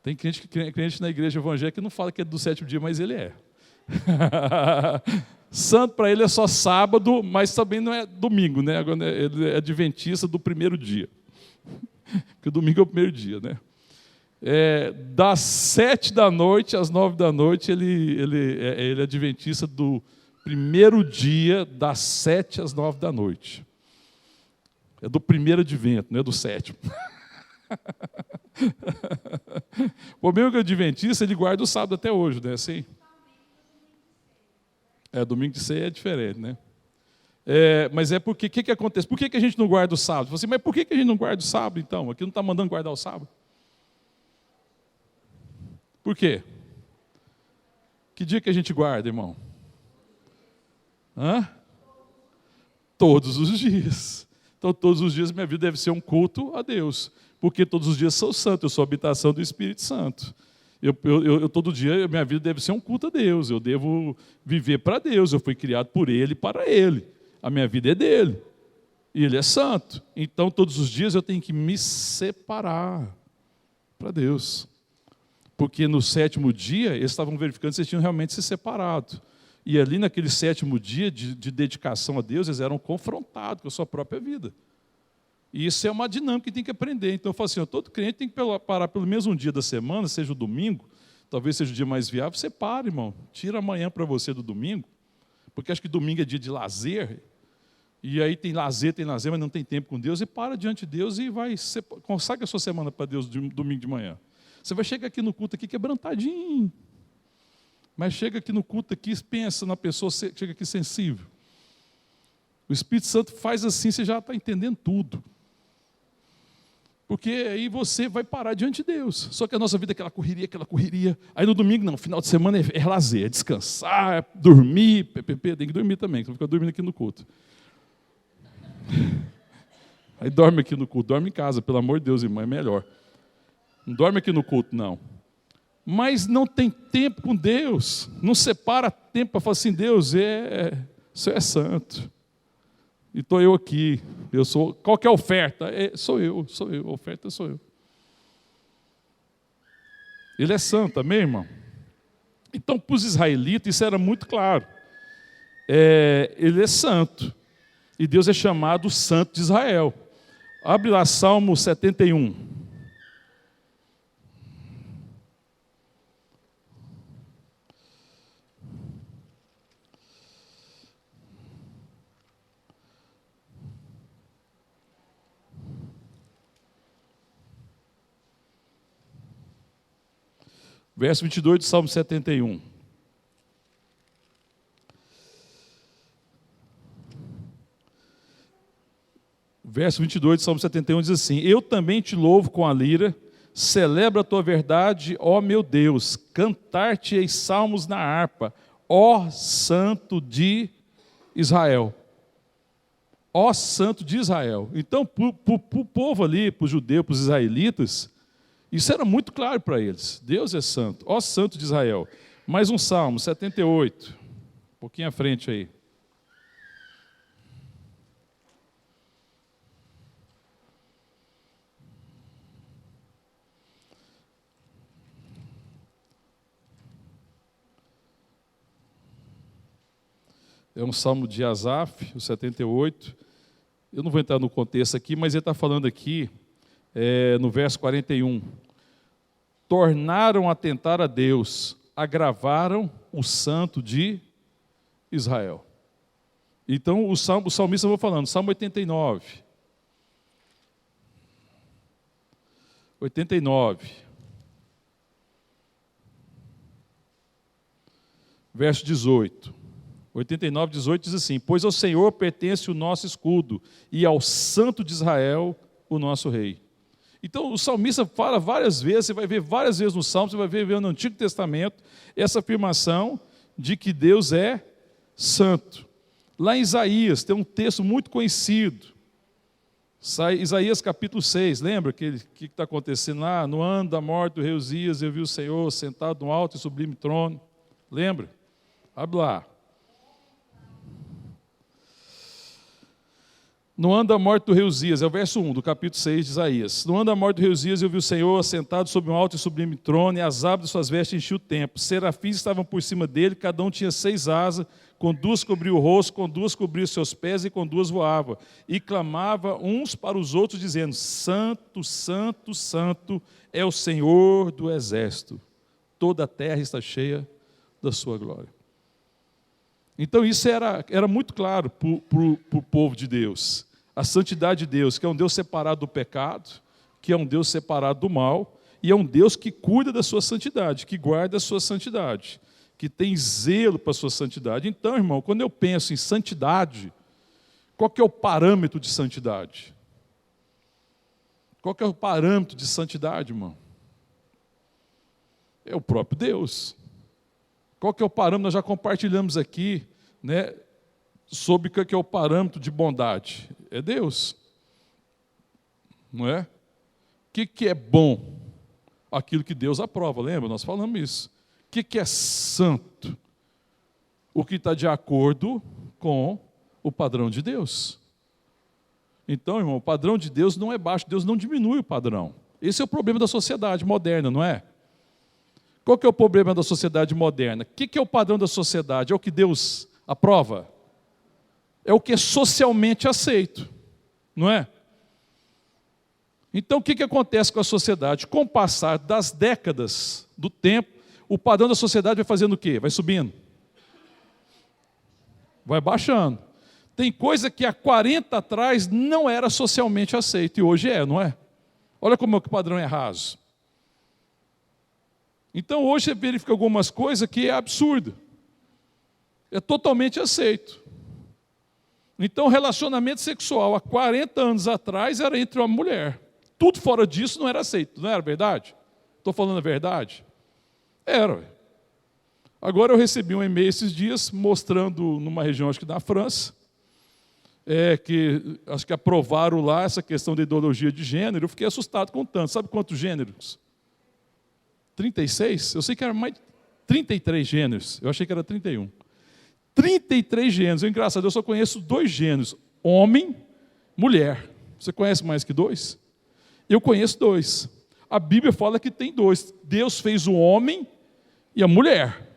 Tem crente na igreja evangélica que não fala que é do sétimo dia, mas ele é. Santo para ele é só sábado, mas também não é domingo, né? Agora ele é adventista do primeiro dia. Porque o domingo é o primeiro dia, né? Das 7 da noite às 9 da noite, ele é adventista do primeiro dia, das 7 às 9 da noite. É do primeiro advento, não é do sétimo. O problema é que o adventista, ele guarda o sábado até hoje, né? Assim? Domingo de ceia é diferente, né? Mas porque, o que acontece? Por que a gente não guarda o sábado? Você, mas por que a gente não guarda o sábado, então? Aqui não está mandando guardar o sábado. Por quê? Que dia que a gente guarda, irmão? Todos os dias. Então, todos os dias minha vida deve ser um culto a Deus. Porque todos os dias sou santo, eu sou a habitação do Espírito Santo. Todo dia, minha vida deve ser um culto a Deus. Eu devo viver para Deus. Eu fui criado por Ele e para Ele. A minha vida é dele. E Ele é santo. Então, todos os dias eu tenho que me separar para Deus. Porque no sétimo dia, eles estavam verificando se eles tinham realmente se separado. E ali, naquele sétimo dia de dedicação a Deus, eles eram confrontados com a sua própria vida. E isso é uma dinâmica que tem que aprender. Então, eu falo assim, todo crente tem que parar pelo menos um dia da semana, seja o domingo, talvez seja o dia mais viável, separa, irmão. Tira amanhã para você do domingo, porque acho que domingo é dia de lazer, e aí tem lazer, mas não tem tempo com Deus, e para diante de Deus e consagra a sua semana para Deus domingo de manhã. Você vai chegar aqui no culto aqui quebrantadinho, mas chega aqui no culto aqui, pensa na pessoa, chega aqui sensível. O Espírito Santo faz assim, você já está entendendo tudo. Porque aí você vai parar diante de Deus. Só que a nossa vida é aquela correria. Aí no domingo, não, final de semana é lazer, é descansar, é dormir, tem que dormir também, que não fica dormindo aqui no culto. Aí dorme aqui no culto, dorme em casa, pelo amor de Deus, irmão, é melhor. Não dorme aqui no culto, não. Mas não tem tempo com Deus, não separa tempo para falar assim, Deus, você é santo. E estou eu aqui, qual que é a oferta? Sou eu, a oferta sou eu. Ele é santo, amém, irmão? Então, para os israelitas, isso era muito claro. Ele é santo, e Deus é chamado Santo de Israel. Abre lá Salmo 71. Verso 22 do Salmo 71. Verso 22 do Salmo 71 diz assim: Eu também te louvo com a lira, celebro a tua verdade, ó meu Deus, cantar-te-ei salmos na harpa, ó Santo de Israel. Ó Santo de Israel. Então, para o povo ali, para o judeu, para os israelitas, isso era muito claro para eles. Deus é santo. Ó Santo de Israel. Mais um Salmo, 78. Um pouquinho à frente aí. É um Salmo de Asaf, o 78. Eu não vou entrar no contexto aqui, mas ele está falando aqui, no verso 41. Tornaram a tentar a Deus, agravaram o santo de Israel. Então, o salmista, eu vou falando, Salmo 89. 89. Verso 18. 89, 18 diz assim: pois ao Senhor pertence o nosso escudo, e ao Santo de Israel o nosso rei. Então o salmista fala várias vezes, você vai ver várias vezes no Salmo, você vai ver no Antigo Testamento, essa afirmação de que Deus é santo. Lá em Isaías tem um texto muito conhecido, Isaías capítulo 6, lembra o que está acontecendo lá? No ano da morte do rei Uzias, eu vi o Senhor sentado no alto e sublime trono. Lembra? Abre lá. No ano da morte do rei Uzias, é o verso 1 do capítulo 6 de Isaías. No ano da morte do rei Uzias, eu vi o Senhor assentado sobre um alto e sublime trono, e as abas de suas vestes enchiam o templo. Serafins estavam por cima dele, cada um tinha 6 asas, com 2 cobria o rosto, com 2 cobria os seus pés, e com 2 voava. E clamava uns para os outros, dizendo: Santo, Santo, Santo é o Senhor do exército. Toda a terra está cheia da sua glória. Então isso era muito claro para o povo de Deus. A santidade de Deus, que é um Deus separado do pecado, que é um Deus separado do mal, e é um Deus que cuida da sua santidade, que guarda a sua santidade, que tem zelo para a sua santidade. Então, irmão, quando eu penso em santidade, qual que é o parâmetro de santidade? Qual que é o parâmetro de santidade, irmão? É o próprio Deus. Qual que é o parâmetro? Nós já compartilhamos aqui, né, sobre o que é o parâmetro de bondade. É Deus. Não é? O que é bom? Aquilo que Deus aprova, lembra? Nós falamos isso. O que é santo? O que está de acordo com o padrão de Deus. Então, irmão, o padrão de Deus não é baixo, Deus não diminui o padrão. Esse é o problema da sociedade moderna, não é? Qual que é o problema da sociedade moderna? O que é o padrão da sociedade? É o que Deus aprova? É o que é socialmente aceito, não é? Então, o que acontece com a sociedade? Com o passar das décadas do tempo, o padrão da sociedade vai fazendo o quê? Vai subindo. Vai baixando. Tem coisa que há 40 atrás não era socialmente aceito, e hoje é, não é? Olha como o padrão é raso. Então, hoje você verifica algumas coisas que é absurdo. É totalmente aceito. Então, o relacionamento sexual há 40 anos atrás era entre uma mulher. Tudo fora disso não era aceito, não era verdade? Estou falando a verdade? Era. Agora eu recebi um e-mail esses dias mostrando numa região, acho que da França, que acho que aprovaram lá essa questão da ideologia de gênero. Eu fiquei assustado com tanto. Sabe quantos gêneros? 36? Eu sei que era mais 33 gêneros. Eu achei que era 31. 33 gêneros. É engraçado, eu só conheço 2 gêneros. Homem, mulher. Você conhece mais que 2? Eu conheço 2. A Bíblia fala que tem 2. Deus fez o homem e a mulher.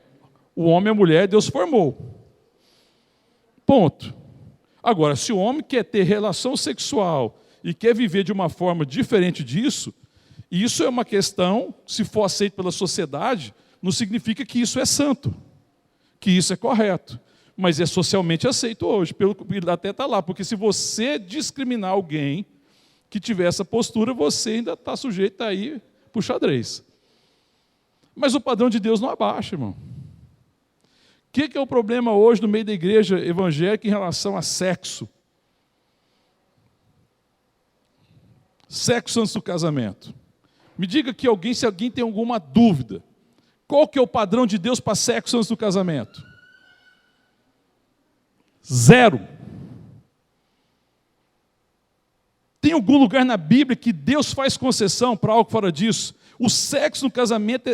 O homem e a mulher Deus formou. Ponto. Agora, se o homem quer ter relação sexual e quer viver de uma forma diferente disso, isso é uma questão, se for aceito pela sociedade, não significa que isso é santo, que isso é correto. Mas é socialmente aceito hoje, até está lá, porque se você discriminar alguém que tiver essa postura, você ainda está sujeito a ir para o xadrez. Mas o padrão de Deus não abaixa, irmão. O que é o problema hoje no meio da igreja evangélica em relação a sexo? Sexo antes do casamento. Me diga aqui se alguém tem alguma dúvida. Qual que é o padrão de Deus para sexo antes do casamento? 0. Tem algum lugar na Bíblia que Deus faz concessão para algo fora disso? O sexo no casamento,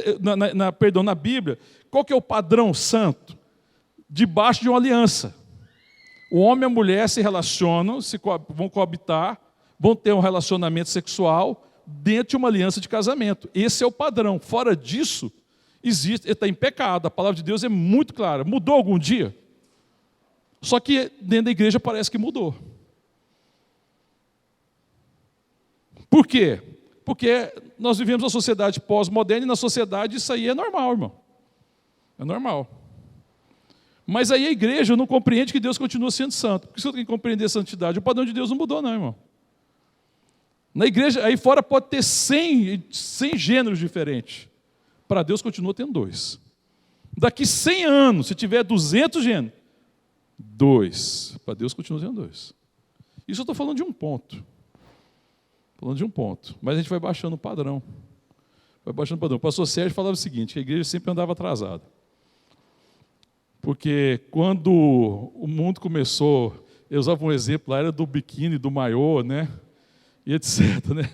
na Bíblia, qual que é o padrão santo? Debaixo de uma aliança. O homem e a mulher se relacionam, vão coabitar, vão ter um relacionamento sexual dentro de uma aliança de casamento. Esse é o padrão. Fora disso, está em pecado. A palavra de Deus é muito clara. Mudou algum dia? Só que dentro da igreja parece que mudou. Por quê? Porque nós vivemos uma sociedade pós-moderna e na sociedade isso aí é normal, irmão. É normal. Mas aí a igreja não compreende que Deus continua sendo santo. Por isso eu tenho que compreender a santidade. O padrão de Deus não mudou, não, irmão. Na igreja, aí fora pode ter 100 gêneros diferentes. Para Deus continua tendo 2. Daqui 100 anos, se tiver 200 gêneros, 2. Para Deus continua tendo 2. Isso eu estou falando de um ponto. Falando de um ponto. Mas a gente vai baixando o padrão. Vai baixando o padrão. O pastor Sérgio falava o seguinte, que a igreja sempre andava atrasada. Porque quando o mundo começou, eu usava um exemplo lá, era do biquíni, do maiô, né? E etc, né?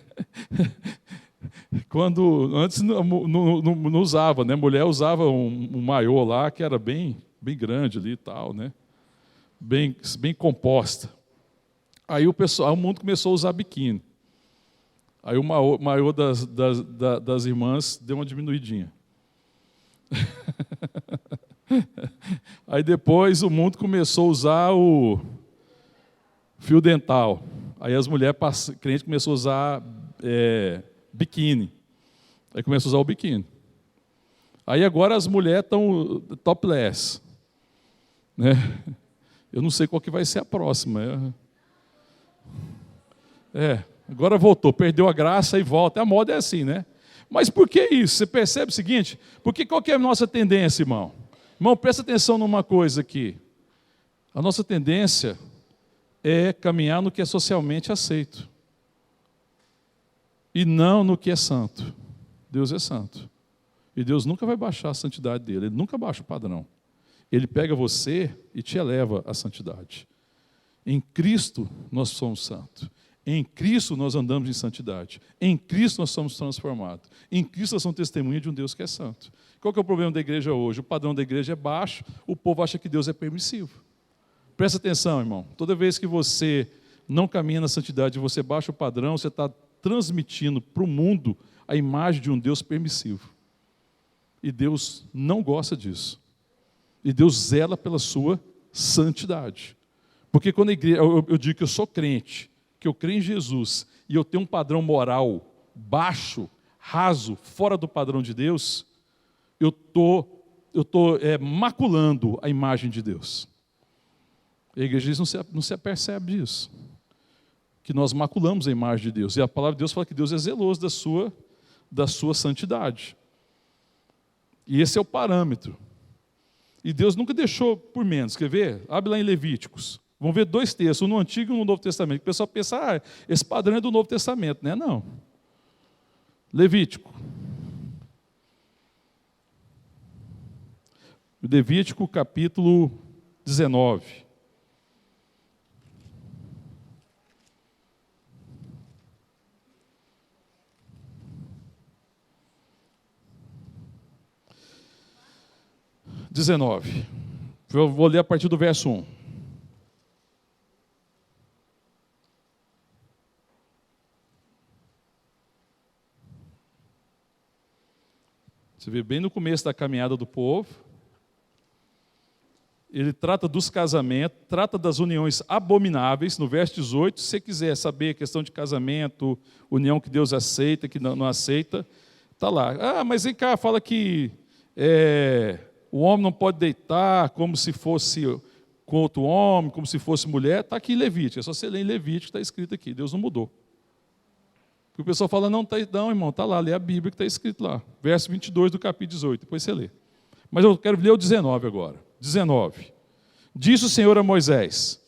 Quando, antes não usava, né? Mulher usava um maiô lá, que era bem grande ali e tal, né? Bem composta. Aí o mundo começou a usar biquíni. Aí o maiô das irmãs deu uma diminuidinha. Aí depois o mundo começou a usar o fio dental. Aí as mulheres crentes começaram a usar biquíni. Aí começou a usar o biquíni. Aí agora as mulheres estão topless. Né? Eu não sei qual que vai ser a próxima. Agora voltou, perdeu a graça e volta. A moda é assim, né? Mas por que isso? Você percebe o seguinte? Porque qual que é a nossa tendência, irmão? Irmão, presta atenção numa coisa aqui. A nossa tendência é caminhar no que é socialmente aceito. E não no que é santo. Deus é santo. E Deus nunca vai baixar a santidade dele. Ele nunca baixa o padrão. Ele pega você e te eleva à santidade. Em Cristo nós somos santos. Em Cristo nós andamos em santidade. Em Cristo nós somos transformados. Em Cristo nós somos testemunha de um Deus que é santo. Qual que é o problema da igreja hoje? O padrão da igreja é baixo, o povo acha que Deus é permissivo. Presta atenção, irmão. Toda vez que você não caminha na santidade, você baixa o padrão, você está transmitindo para o mundo a imagem de um Deus permissivo. E Deus não gosta disso. E Deus zela pela sua santidade. Porque quando a igreja, eu digo que eu sou crente, que eu creio em Jesus, e eu tenho um padrão moral baixo, raso, fora do padrão de Deus, eu estou maculando a imagem de Deus. A igreja não se apercebe disso. Que nós maculamos a imagem de Deus. E a palavra de Deus fala que Deus é zeloso da sua santidade. E esse é o parâmetro. E Deus nunca deixou por menos. Quer ver? Abre lá em Levíticos. Vamos ver 2 textos, um no Antigo e um no Novo Testamento. O pessoal pensa, esse padrão é do Novo Testamento. Não é não. Levítico. Levítico capítulo 19. Eu vou ler a partir do verso 1. Você vê bem no começo da caminhada do povo. Ele trata dos casamentos, trata das uniões abomináveis. No verso 18, se você quiser saber a questão de casamento, união que Deus aceita, que não aceita, está lá. Mas vem cá, fala que o homem não pode deitar como se fosse com outro homem, como se fosse mulher. Está aqui em Levítico, é só você ler em Levítico, está escrito aqui, Deus não mudou. Porque o pessoal fala, não, irmão, está lá, lê a Bíblia que está escrito lá. Verso 22 do capítulo 18, depois você lê. Mas eu quero ler o 19 agora. 19. Disse o Senhor a Moisés,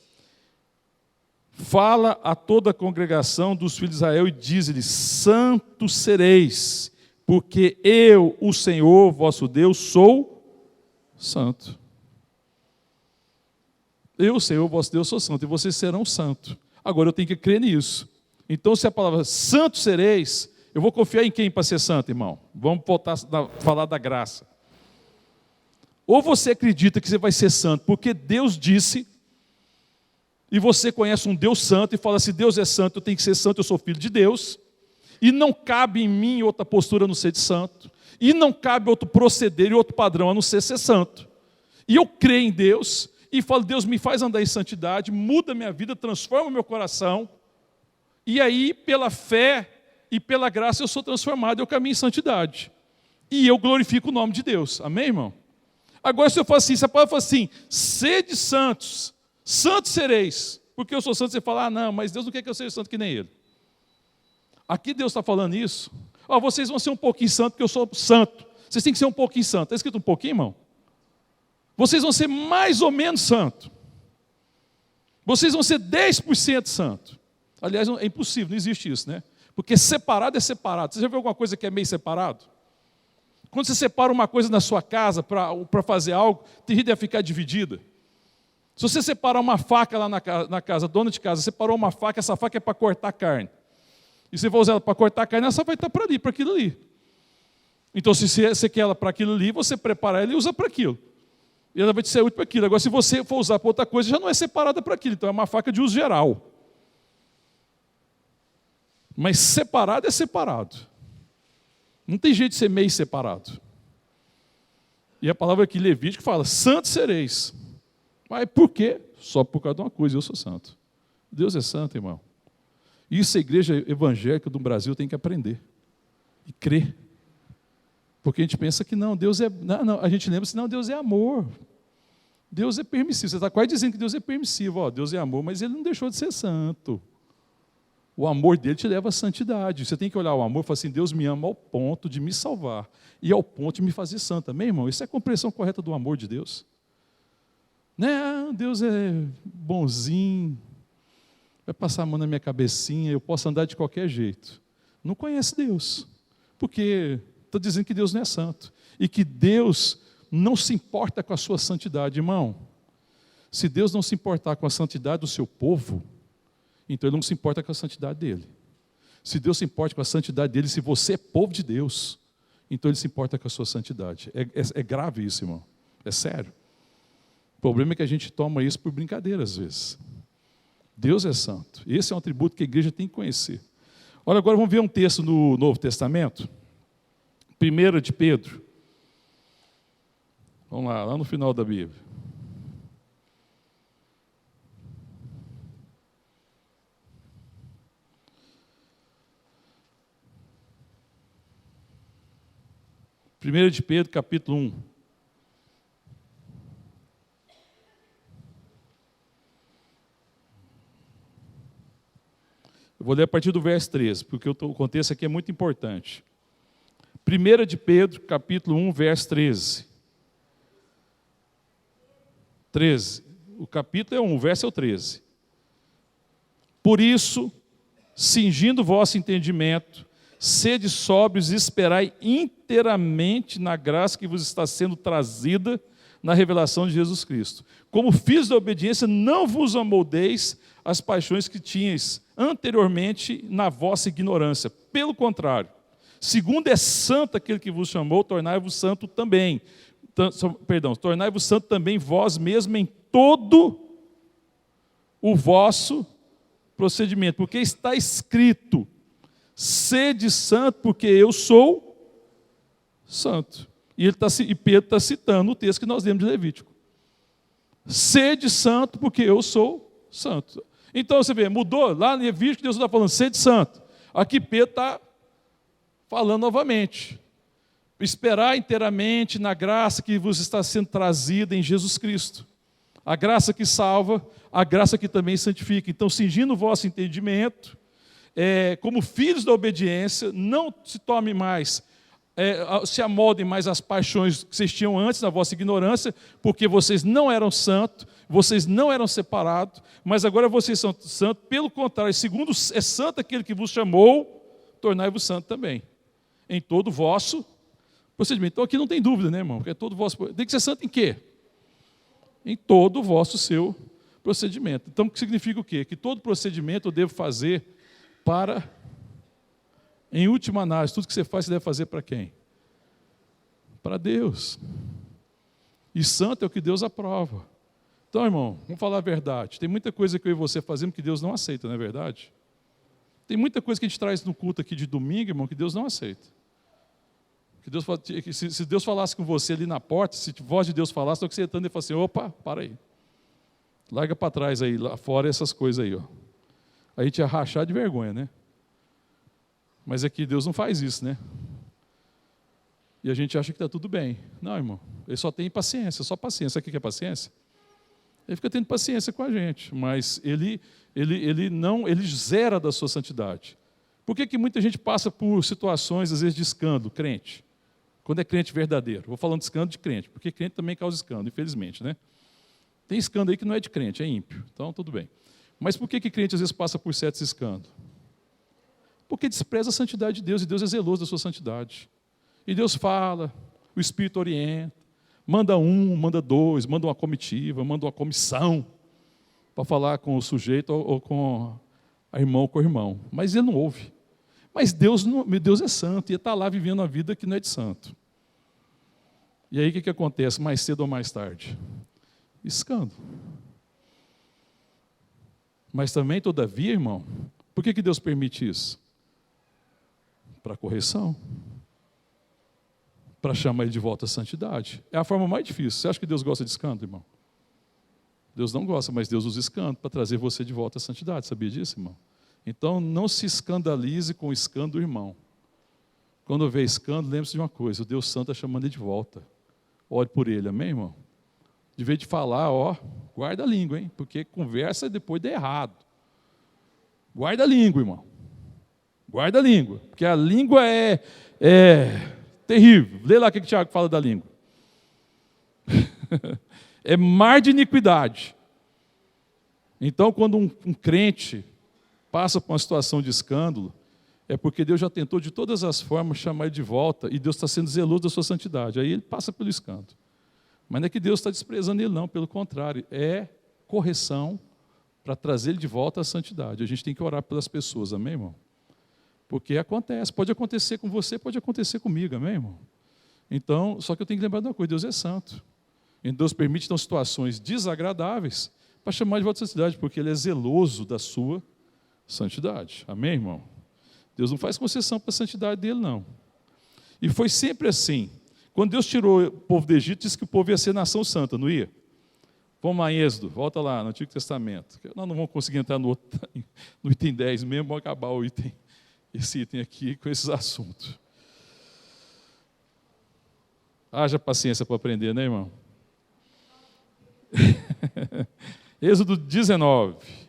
fala a toda a congregação dos filhos de Israel e diz-lhes, santos sereis, porque eu, o Senhor, vosso Deus, sou santo. Eu, Senhor, vosso Deus, sou santo, e vocês serão santos. Agora eu tenho que crer nisso. Então, se a palavra santo sereis, eu vou confiar em quem para ser santo, irmão? Vamos voltar a falar da graça. Ou você acredita que você vai ser santo porque Deus disse, e você conhece um Deus santo e fala, se Deus é santo, eu tenho que ser santo, eu sou filho de Deus, e não cabe em mim outra postura a não ser de santo, e não cabe outro proceder e outro padrão a não ser santo. E eu creio em Deus, e falo, Deus me faz andar em santidade, muda minha vida, transforma meu coração, e aí, pela fé, e pela graça eu sou transformado, eu caminho em santidade. E eu glorifico o nome de Deus. Amém, irmão? Agora, se eu falar assim, se a palavra fala assim, sede santos, santos sereis. Porque eu sou santo, você fala, não, mas Deus não quer que eu seja santo que nem Ele. Aqui Deus está falando isso. Vocês vão ser um pouquinho santo, porque eu sou santo. Vocês têm que ser um pouquinho santo. Está escrito um pouquinho, irmão? Vocês vão ser mais ou menos santo. Vocês vão ser 10% santo. Aliás, é impossível, não existe isso, né? Porque separado é separado. Você já viu alguma coisa que é meio separado? Quando você separa uma coisa na sua casa para fazer algo, tem gente que vai ficar dividida. Se você separar uma faca lá na casa, dona de casa, separou uma faca, essa faca é para cortar carne. E você vai usar ela para cortar carne, ela só vai estar para ali, para aquilo ali. Então, se você quer ela para aquilo ali, você prepara ela e usa para aquilo. E ela vai te ser útil para aquilo. Agora, se você for usar para outra coisa, já não é separada para aquilo. Então, é uma faca de uso geral. Mas separado é separado. Não tem jeito de ser meio separado. E a palavra aqui, Levítico, fala, santos sereis. Mas por quê? Só por causa de uma coisa, eu sou santo. Deus é santo, irmão. Isso a igreja evangélica do Brasil tem que aprender. E crer. Porque a gente pensa que não, Deus é... Não, a gente lembra assim, não, Deus é amor. Deus é permissivo. Você está quase dizendo que Deus é permissivo. Deus é amor, mas Ele não deixou de ser santo. O amor dele te leva à santidade. Você tem que olhar o amor e falar assim, Deus me ama ao ponto de me salvar. E ao ponto de me fazer santo. Amém, irmão? Isso é a compreensão correta do amor de Deus. Né? Deus é bonzinho. Vai passar a mão na minha cabecinha, eu posso andar de qualquer jeito. Não conhece Deus. Porque está dizendo que Deus não é santo. E que Deus não se importa com a sua santidade. Irmão, se Deus não se importar com a santidade do seu povo, então Ele não se importa com a santidade dele. Se Deus se importa com a santidade dele, se você é povo de Deus, então Ele se importa com a sua santidade. É grave isso, irmão. É sério. O problema é que a gente toma isso por brincadeira às vezes. Deus é santo. Esse é um atributo que a igreja tem que conhecer. Olha, agora vamos ver um texto no Novo Testamento. 1 de Pedro. Vamos lá no final da Bíblia. Primeiro de Pedro, capítulo 1. Eu vou ler a partir do verso 13, porque o contexto aqui é muito importante. 1 de Pedro, capítulo 1, verso 13. 13. O capítulo é 1, o verso é o 13. Por isso, cingindo o vosso entendimento, sede sóbrios e esperai inteiramente na graça que vos está sendo trazida na revelação de Jesus Cristo. Como filhos da obediência, não vos amoldeis as paixões que tinhais anteriormente na vossa ignorância. Pelo contrário, segundo é santo aquele que vos chamou, tornai-vos santo também. Tornai-vos santo também vós mesmos em todo o vosso procedimento. Porque está escrito, sede santo, porque eu sou santo. E Pedro está citando o texto que nós lemos de Levítico. Sede santo, porque eu sou santo. Então você vê, mudou, lá em Levítico Deus está falando, sede santo. Aqui Pedro está falando novamente. Esperar inteiramente na graça que vos está sendo trazida em Jesus Cristo. A graça que salva, a graça que também santifica. Então, cingindo o vosso entendimento, como filhos da obediência, não se tome mais, se amoldem mais às paixões que vocês tinham antes na vossa ignorância, porque vocês não eram santos, vocês não eram separados, mas agora vocês são santos. Pelo contrário, segundo é santo aquele que vos chamou, tornai-vos santo também, em todo o vosso procedimento. Então aqui não tem dúvida, né, irmão? Porque todo o vosso... Tem que ser santo em quê? Em todo o vosso seu procedimento. Então, o que significa o quê? Que todo procedimento eu devo fazer para, em última análise, tudo que você faz, você deve fazer para quem? Para Deus. E santo é o que Deus aprova. Então, irmão, vamos falar a verdade. Tem muita coisa que eu e você fazemos que Deus não aceita, não é verdade? Tem muita coisa que a gente traz no culto aqui de domingo, irmão, que Deus não aceita. Se Deus falasse com você ali na porta, se a voz de Deus falasse, estou sentando e fala assim, opa, para aí. Larga para trás aí, lá fora essas coisas aí. Ó. A gente ia rachar de vergonha, né? Mas aqui Deus não faz isso, né? E a gente acha que está tudo bem. Não, irmão, ele só tem paciência, só paciência. Sabe o que é paciência? Ele fica tendo paciência com a gente, mas ele zera da sua santidade. Por que muita gente passa por situações, às vezes, de escândalo, crente? Quando é crente verdadeiro. Vou falando de escândalo de crente, porque crente também causa escândalo, infelizmente, né? Tem escândalo aí que não é de crente, é ímpio. Então, tudo bem. Mas por que crente, às vezes, passa por certos escândalos? Porque despreza a santidade de Deus, e Deus é zeloso da sua santidade. E Deus fala, o Espírito orienta, manda um, manda dois, manda uma comitiva, manda uma comissão para falar com o sujeito ou com a irmã ou com o irmão. Mas ele não ouve. Mas Deus é santo e está lá vivendo uma vida que não é de santo. E aí o que acontece mais cedo ou mais tarde? Escândalo. Mas também, todavia, irmão, por que Deus permite isso? Para correção. Para chamar ele de volta à santidade. É a forma mais difícil. Você acha que Deus gosta de escândalo, irmão? Deus não gosta, mas Deus usa escândalo para trazer você de volta à santidade. Sabia disso, irmão? Então, não se escandalize com o escândalo do irmão. Quando vê escândalo, lembre-se de uma coisa: o Deus Santo está chamando ele de volta. Ore por ele, amém, irmão? De vez de falar, guarda a língua, hein? Porque conversa e depois dá errado. Guarda a língua, irmão. Guarda a língua. Porque a língua é terrível. Lê lá o que o Tiago fala da língua. É mar de iniquidade. Então, quando um crente passa por uma situação de escândalo, é porque Deus já tentou de todas as formas chamar ele de volta, e Deus está sendo zeloso da sua santidade. Aí ele passa pelo escândalo. Mas não é que Deus está desprezando ele, não, pelo contrário, é correção para trazer ele de volta à santidade. A gente tem que orar pelas pessoas, amém, irmão? Porque acontece, pode acontecer com você, pode acontecer comigo, amém, irmão? Então, só que eu tenho que lembrar de uma coisa: Deus é santo. E Deus permite, então, situações desagradáveis para chamar de volta à santidade, porque Ele é zeloso da sua santidade. Amém, irmão? Deus não faz concessão para a santidade dele, não. E foi sempre assim. Quando Deus tirou o povo do Egito, disse que o povo ia ser nação santa, não ia? Vamos lá em Êxodo, volta lá no Antigo Testamento. Nós não vamos conseguir entrar no item 10 mesmo, vamos acabar esse item aqui com esses assuntos. Haja paciência para aprender, né, irmão? Êxodo 19.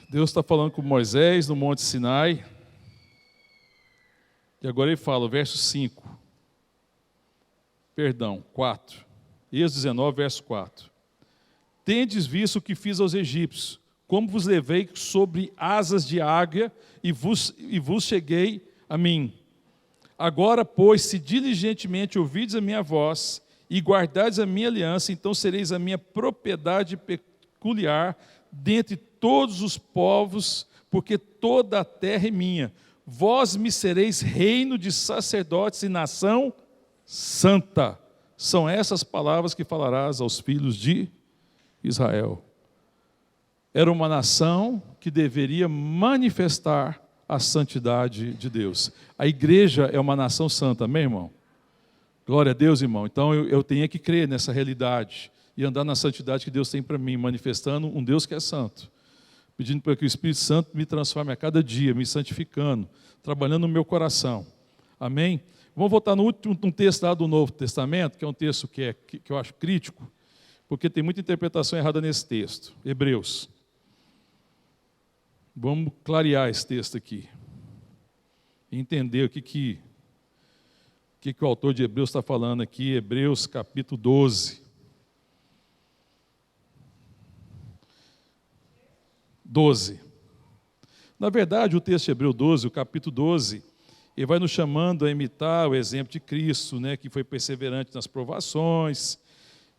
Deus está falando com Moisés no Monte Sinai. E agora ele fala, verso 5. Perdão, 4. Êxodo 19, verso 4. Tendes visto o que fiz aos egípcios, como vos levei sobre asas de águia e vos cheguei a mim. Agora, pois, se diligentemente ouvides a minha voz e guardardes a minha aliança, então sereis a minha propriedade peculiar dentre todos os povos, porque toda a terra é minha. Vós me sereis reino de sacerdotes e nação santa. São essas palavras que falarás aos filhos de Israel. Era uma nação que deveria manifestar a santidade de Deus. A igreja é uma nação santa, amém, irmão? Glória a Deus, irmão. Então eu tenho que crer nessa realidade e andar na santidade que Deus tem para mim, manifestando um Deus que é santo. Pedindo para que o Espírito Santo me transforme a cada dia, me santificando, trabalhando no meu coração. Amém? Vamos voltar no último texto lá do Novo Testamento, que é um texto que eu acho crítico, porque tem muita interpretação errada nesse texto. Hebreus. Vamos clarear esse texto aqui. E entender o que o autor de Hebreus está falando aqui. Hebreus capítulo 12. 12. Na verdade, o texto de Hebreus 12, o capítulo 12, ele vai nos chamando a imitar o exemplo de Cristo, né, que foi perseverante nas provações,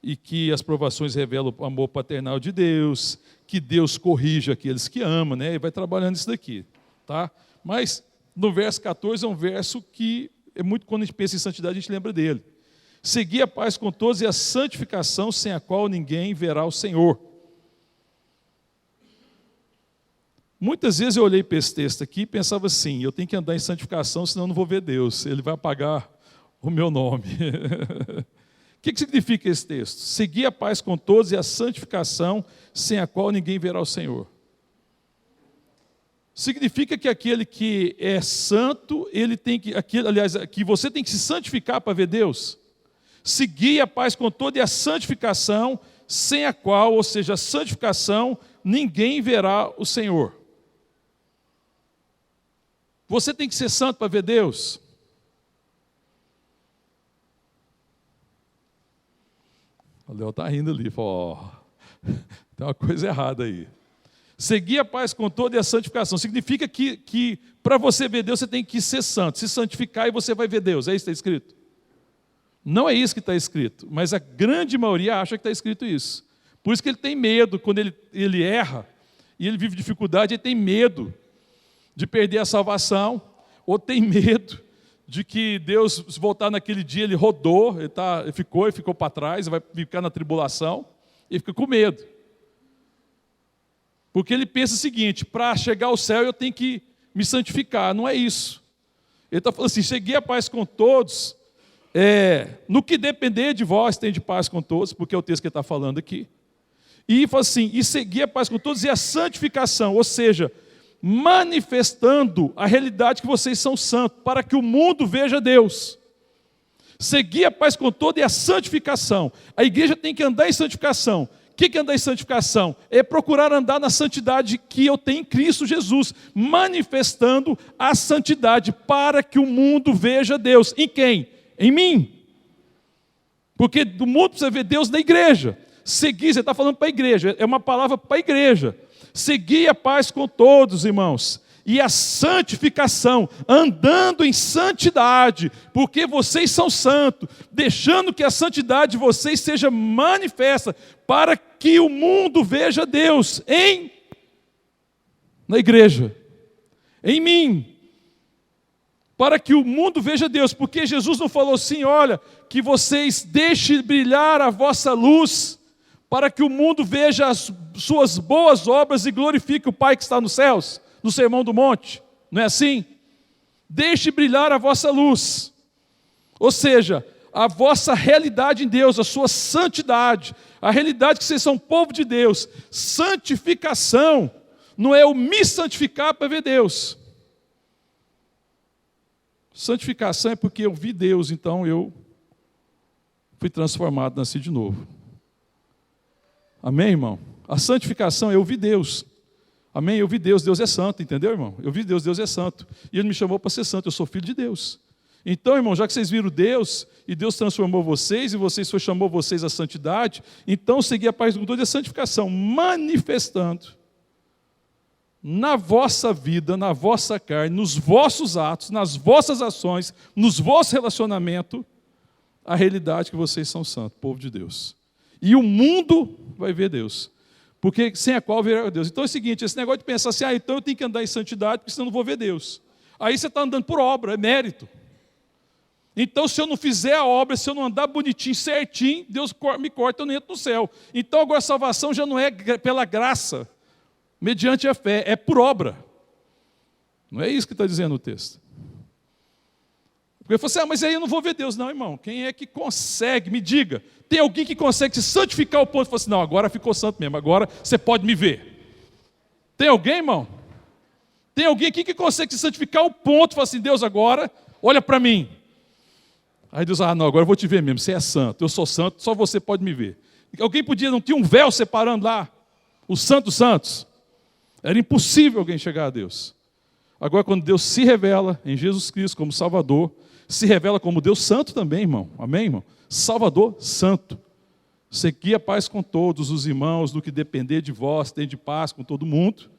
e que as provações revelam o amor paternal de Deus, que Deus corrige aqueles que amam, né, e vai trabalhando isso daqui, tá? Mas no verso 14 é um verso que é muito, quando a gente pensa em santidade, a gente lembra dele. Segui a paz com todos e a santificação, sem a qual ninguém verá o Senhor. Muitas vezes eu olhei para esse texto aqui e pensava assim, eu tenho que andar em santificação, senão eu não vou ver Deus, Ele vai apagar o meu nome. O que significa esse texto? Seguir a paz com todos e a santificação, sem a qual ninguém verá o Senhor. Significa que aquele que é santo, ele tem que, que você tem que se santificar para ver Deus. Seguir a paz com todos e a santificação, sem a qual, ou seja, a santificação, ninguém verá o Senhor. Você tem que ser santo para ver Deus? O Léo está rindo ali, tem uma coisa errada aí. Seguir a paz com toda e a santificação. Significa que para você ver Deus, você tem que ser santo, se santificar e você vai ver Deus. É isso que está escrito? Não é isso que está escrito, mas a grande maioria acha que está escrito isso. Por isso que ele tem medo, quando ele erra, e ele vive dificuldade, ele tem medo de perder a salvação, ou tem medo de que Deus, se voltar naquele dia, ele rodou, ele ficou para trás, vai ficar na tribulação, e fica com medo. Porque ele pensa o seguinte, para chegar ao céu eu tenho que me santificar, não é isso. Ele está falando assim, cheguei a paz com todos, no que depender de vós, tem de paz com todos, porque é o texto que ele está falando aqui. E fala assim, e seguir a paz com todos e a santificação, ou seja, manifestando a realidade que vocês são santos, para que o mundo veja Deus. Seguir a paz com todos e a santificação. A igreja tem que andar em santificação. O que é andar em santificação? É procurar andar na santidade que eu tenho em Cristo Jesus, manifestando a santidade para que o mundo veja Deus. Em quem? Em mim. Porque do mundo precisa ver Deus na igreja. Seguir, você está falando para a igreja, é uma palavra para a igreja. Seguir a paz com todos, irmãos, e a santificação, andando em santidade, porque vocês são santos, deixando que a santidade de vocês seja manifesta, para que o mundo veja Deus na igreja, em mim, para que o mundo veja Deus, porque Jesus não falou assim, olha, que vocês deixem brilhar a vossa luz, para que o mundo veja as suas boas obras e glorifique o Pai que está nos céus, no Sermão do Monte, não é assim? Deixe brilhar a vossa luz, ou seja, a vossa realidade em Deus, a sua santidade, a realidade que vocês são povo de Deus. Santificação não é o me santificar para ver Deus. Santificação é porque eu vi Deus, então eu fui transformado, nasci de novo. Amém, irmão? A santificação é eu vi Deus. Amém? Eu vi Deus, Deus é santo, entendeu, irmão? Eu vi Deus, Deus é santo. E Ele me chamou para ser santo, eu sou filho de Deus. Então, irmão, já que vocês viram Deus, e Deus transformou vocês, e chamou vocês à santidade, então seguir a paz com todos e a santificação, manifestando na vossa vida, na vossa carne, nos vossos atos, nas vossas ações, nos vossos relacionamentos, a realidade que vocês são santos, povo de Deus. E o mundo vai ver Deus, porque sem a qual verá Deus. Então é o seguinte, esse negócio de pensar assim, então eu tenho que andar em santidade, porque senão eu não vou ver Deus. Aí você está andando por obra, é mérito. Então se eu não fizer a obra, se eu não andar bonitinho, certinho, Deus me corta, eu não entro no céu. Então agora a salvação já não é pela graça, mediante a fé, é por obra. Não é isso que está dizendo o texto. Porque você fala assim, mas aí eu não vou ver Deus. Não, irmão, quem é que consegue? Me diga. Tem alguém que consegue se santificar ao ponto de falar assim, não, agora ficou santo mesmo, agora você pode me ver. Tem alguém, irmão? Tem alguém aqui que consegue se santificar ao ponto de falar assim, Deus, agora, olha para mim. Aí Deus, não, agora eu vou te ver mesmo, você é santo, eu sou santo, só você pode me ver. Alguém não tinha um véu separando lá, os santos santos. Era impossível alguém chegar a Deus. Agora, quando Deus se revela em Jesus Cristo como Salvador, se revela como Deus santo também, irmão. Amém, irmão? Salvador santo. Segui a paz com todos os irmãos, no que depender de vós, tem de paz com todo mundo.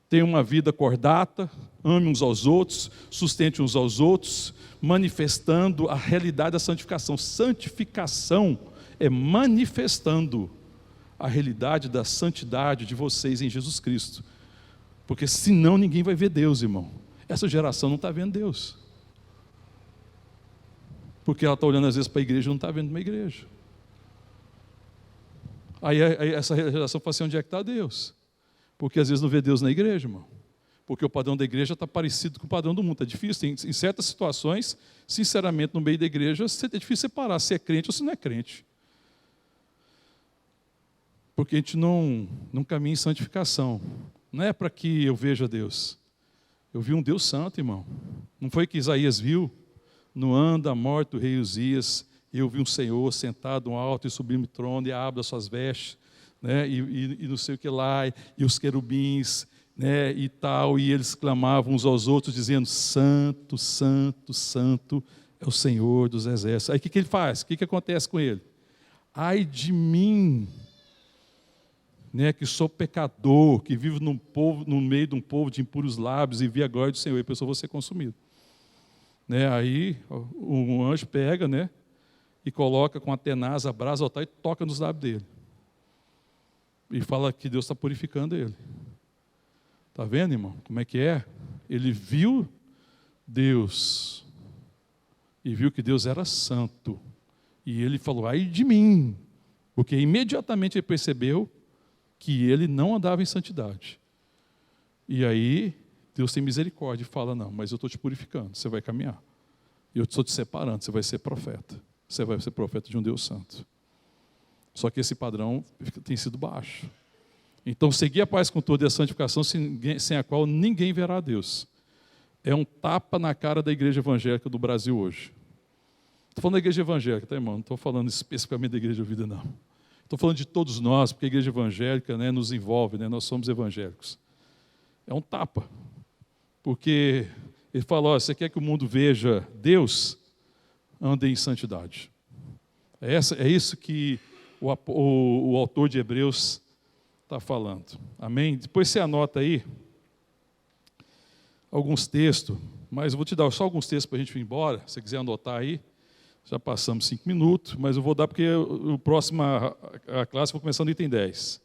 Tenha uma vida cordata, ame uns aos outros, sustente uns aos outros, manifestando a realidade da santificação. Santificação é manifestando a realidade da santidade de vocês em Jesus Cristo. Porque senão ninguém vai ver Deus, irmão. Essa geração não está vendo Deus. Porque ela está olhando às vezes para a igreja e não está vendo uma igreja. Aí essa geração fala assim, onde é que está Deus? Porque às vezes não vê Deus na igreja, irmão. Porque o padrão da igreja está parecido com o padrão do mundo. É difícil, em certas situações, sinceramente, no meio da igreja, é difícil separar se é crente ou se não é crente. Porque a gente não caminha em santificação. Não é para que eu veja Deus. Eu vi um Deus santo, irmão. Não foi que Isaías viu? No ano da morte do rei Uzias, eu vi um Senhor sentado no alto e sublime trono, e abre as suas vestes, né? e não sei o que lá, e os querubins, né? E tal, e eles clamavam uns aos outros, dizendo, santo, santo, santo é o Senhor dos exércitos. Aí o que ele faz? O que acontece com ele? Ai de mim, né, que sou pecador, que vivo no meio de um povo de impuros lábios e vi a glória do Senhor, e a pessoa vai ser consumida. Né, aí um anjo pega, né, e coloca com a tenaz a brasa ao altar e toca nos lábios dele. E fala que Deus está purificando ele. Está vendo, irmão? Como é que é? Ele viu Deus e viu que Deus era santo. E ele falou, ai de mim, porque imediatamente ele percebeu que ele não andava em santidade. E aí, Deus tem misericórdia e fala, não, mas eu estou te purificando, você vai caminhar. Eu estou te separando, você vai ser profeta. Você vai ser profeta de um Deus santo. Só que esse padrão tem sido baixo. Então, seguir a paz com toda e a santificação, sem a qual ninguém verá a Deus. É um tapa na cara da igreja evangélica do Brasil hoje. Estou falando da igreja evangélica, tá, irmão? Não estou falando especificamente da igreja vida, não. Estou falando de todos nós, porque a igreja evangélica, né, nos envolve, né, nós somos evangélicos. É um tapa. Porque ele fala, ó, você quer que o mundo veja Deus? Ande em santidade. É isso que o autor de Hebreus está falando. Amém? Depois você anota aí alguns textos, mas eu vou te dar só alguns textos para a gente ir embora, se você quiser anotar aí. Já passamos 5 minutos, mas eu vou dar porque o próximo a classe vai começar no item 10.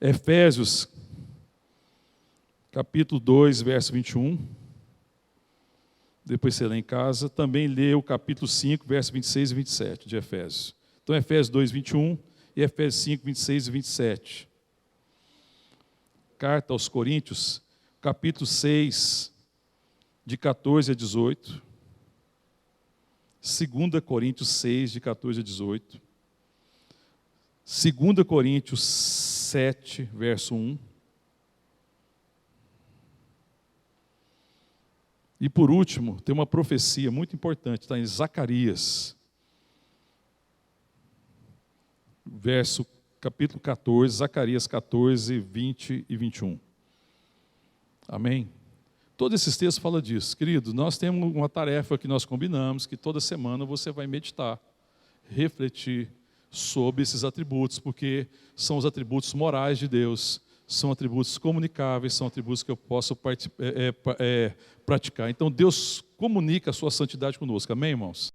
Efésios, capítulo 2, verso 21. Depois você lê em casa. Também lê o capítulo 5, verso 26 e 27 de Efésios. Então, Efésios 2, 21 e Efésios 5, 26 e 27. Carta aos Coríntios, capítulo 6, de 14 a 18. 2 Coríntios 6, de 14 a 18. 2 Coríntios 7, verso 1. E por último, tem uma profecia muito importante, está em Zacarias, capítulo 14, Zacarias 14, 20 e 21. Amém? Todos esses textos falam disso. Querido, nós temos uma tarefa que nós combinamos, que toda semana você vai meditar, refletir sobre esses atributos, porque são os atributos morais de Deus, são atributos comunicáveis, são atributos que eu posso praticar. Então, Deus comunica a sua santidade conosco. Amém, irmãos?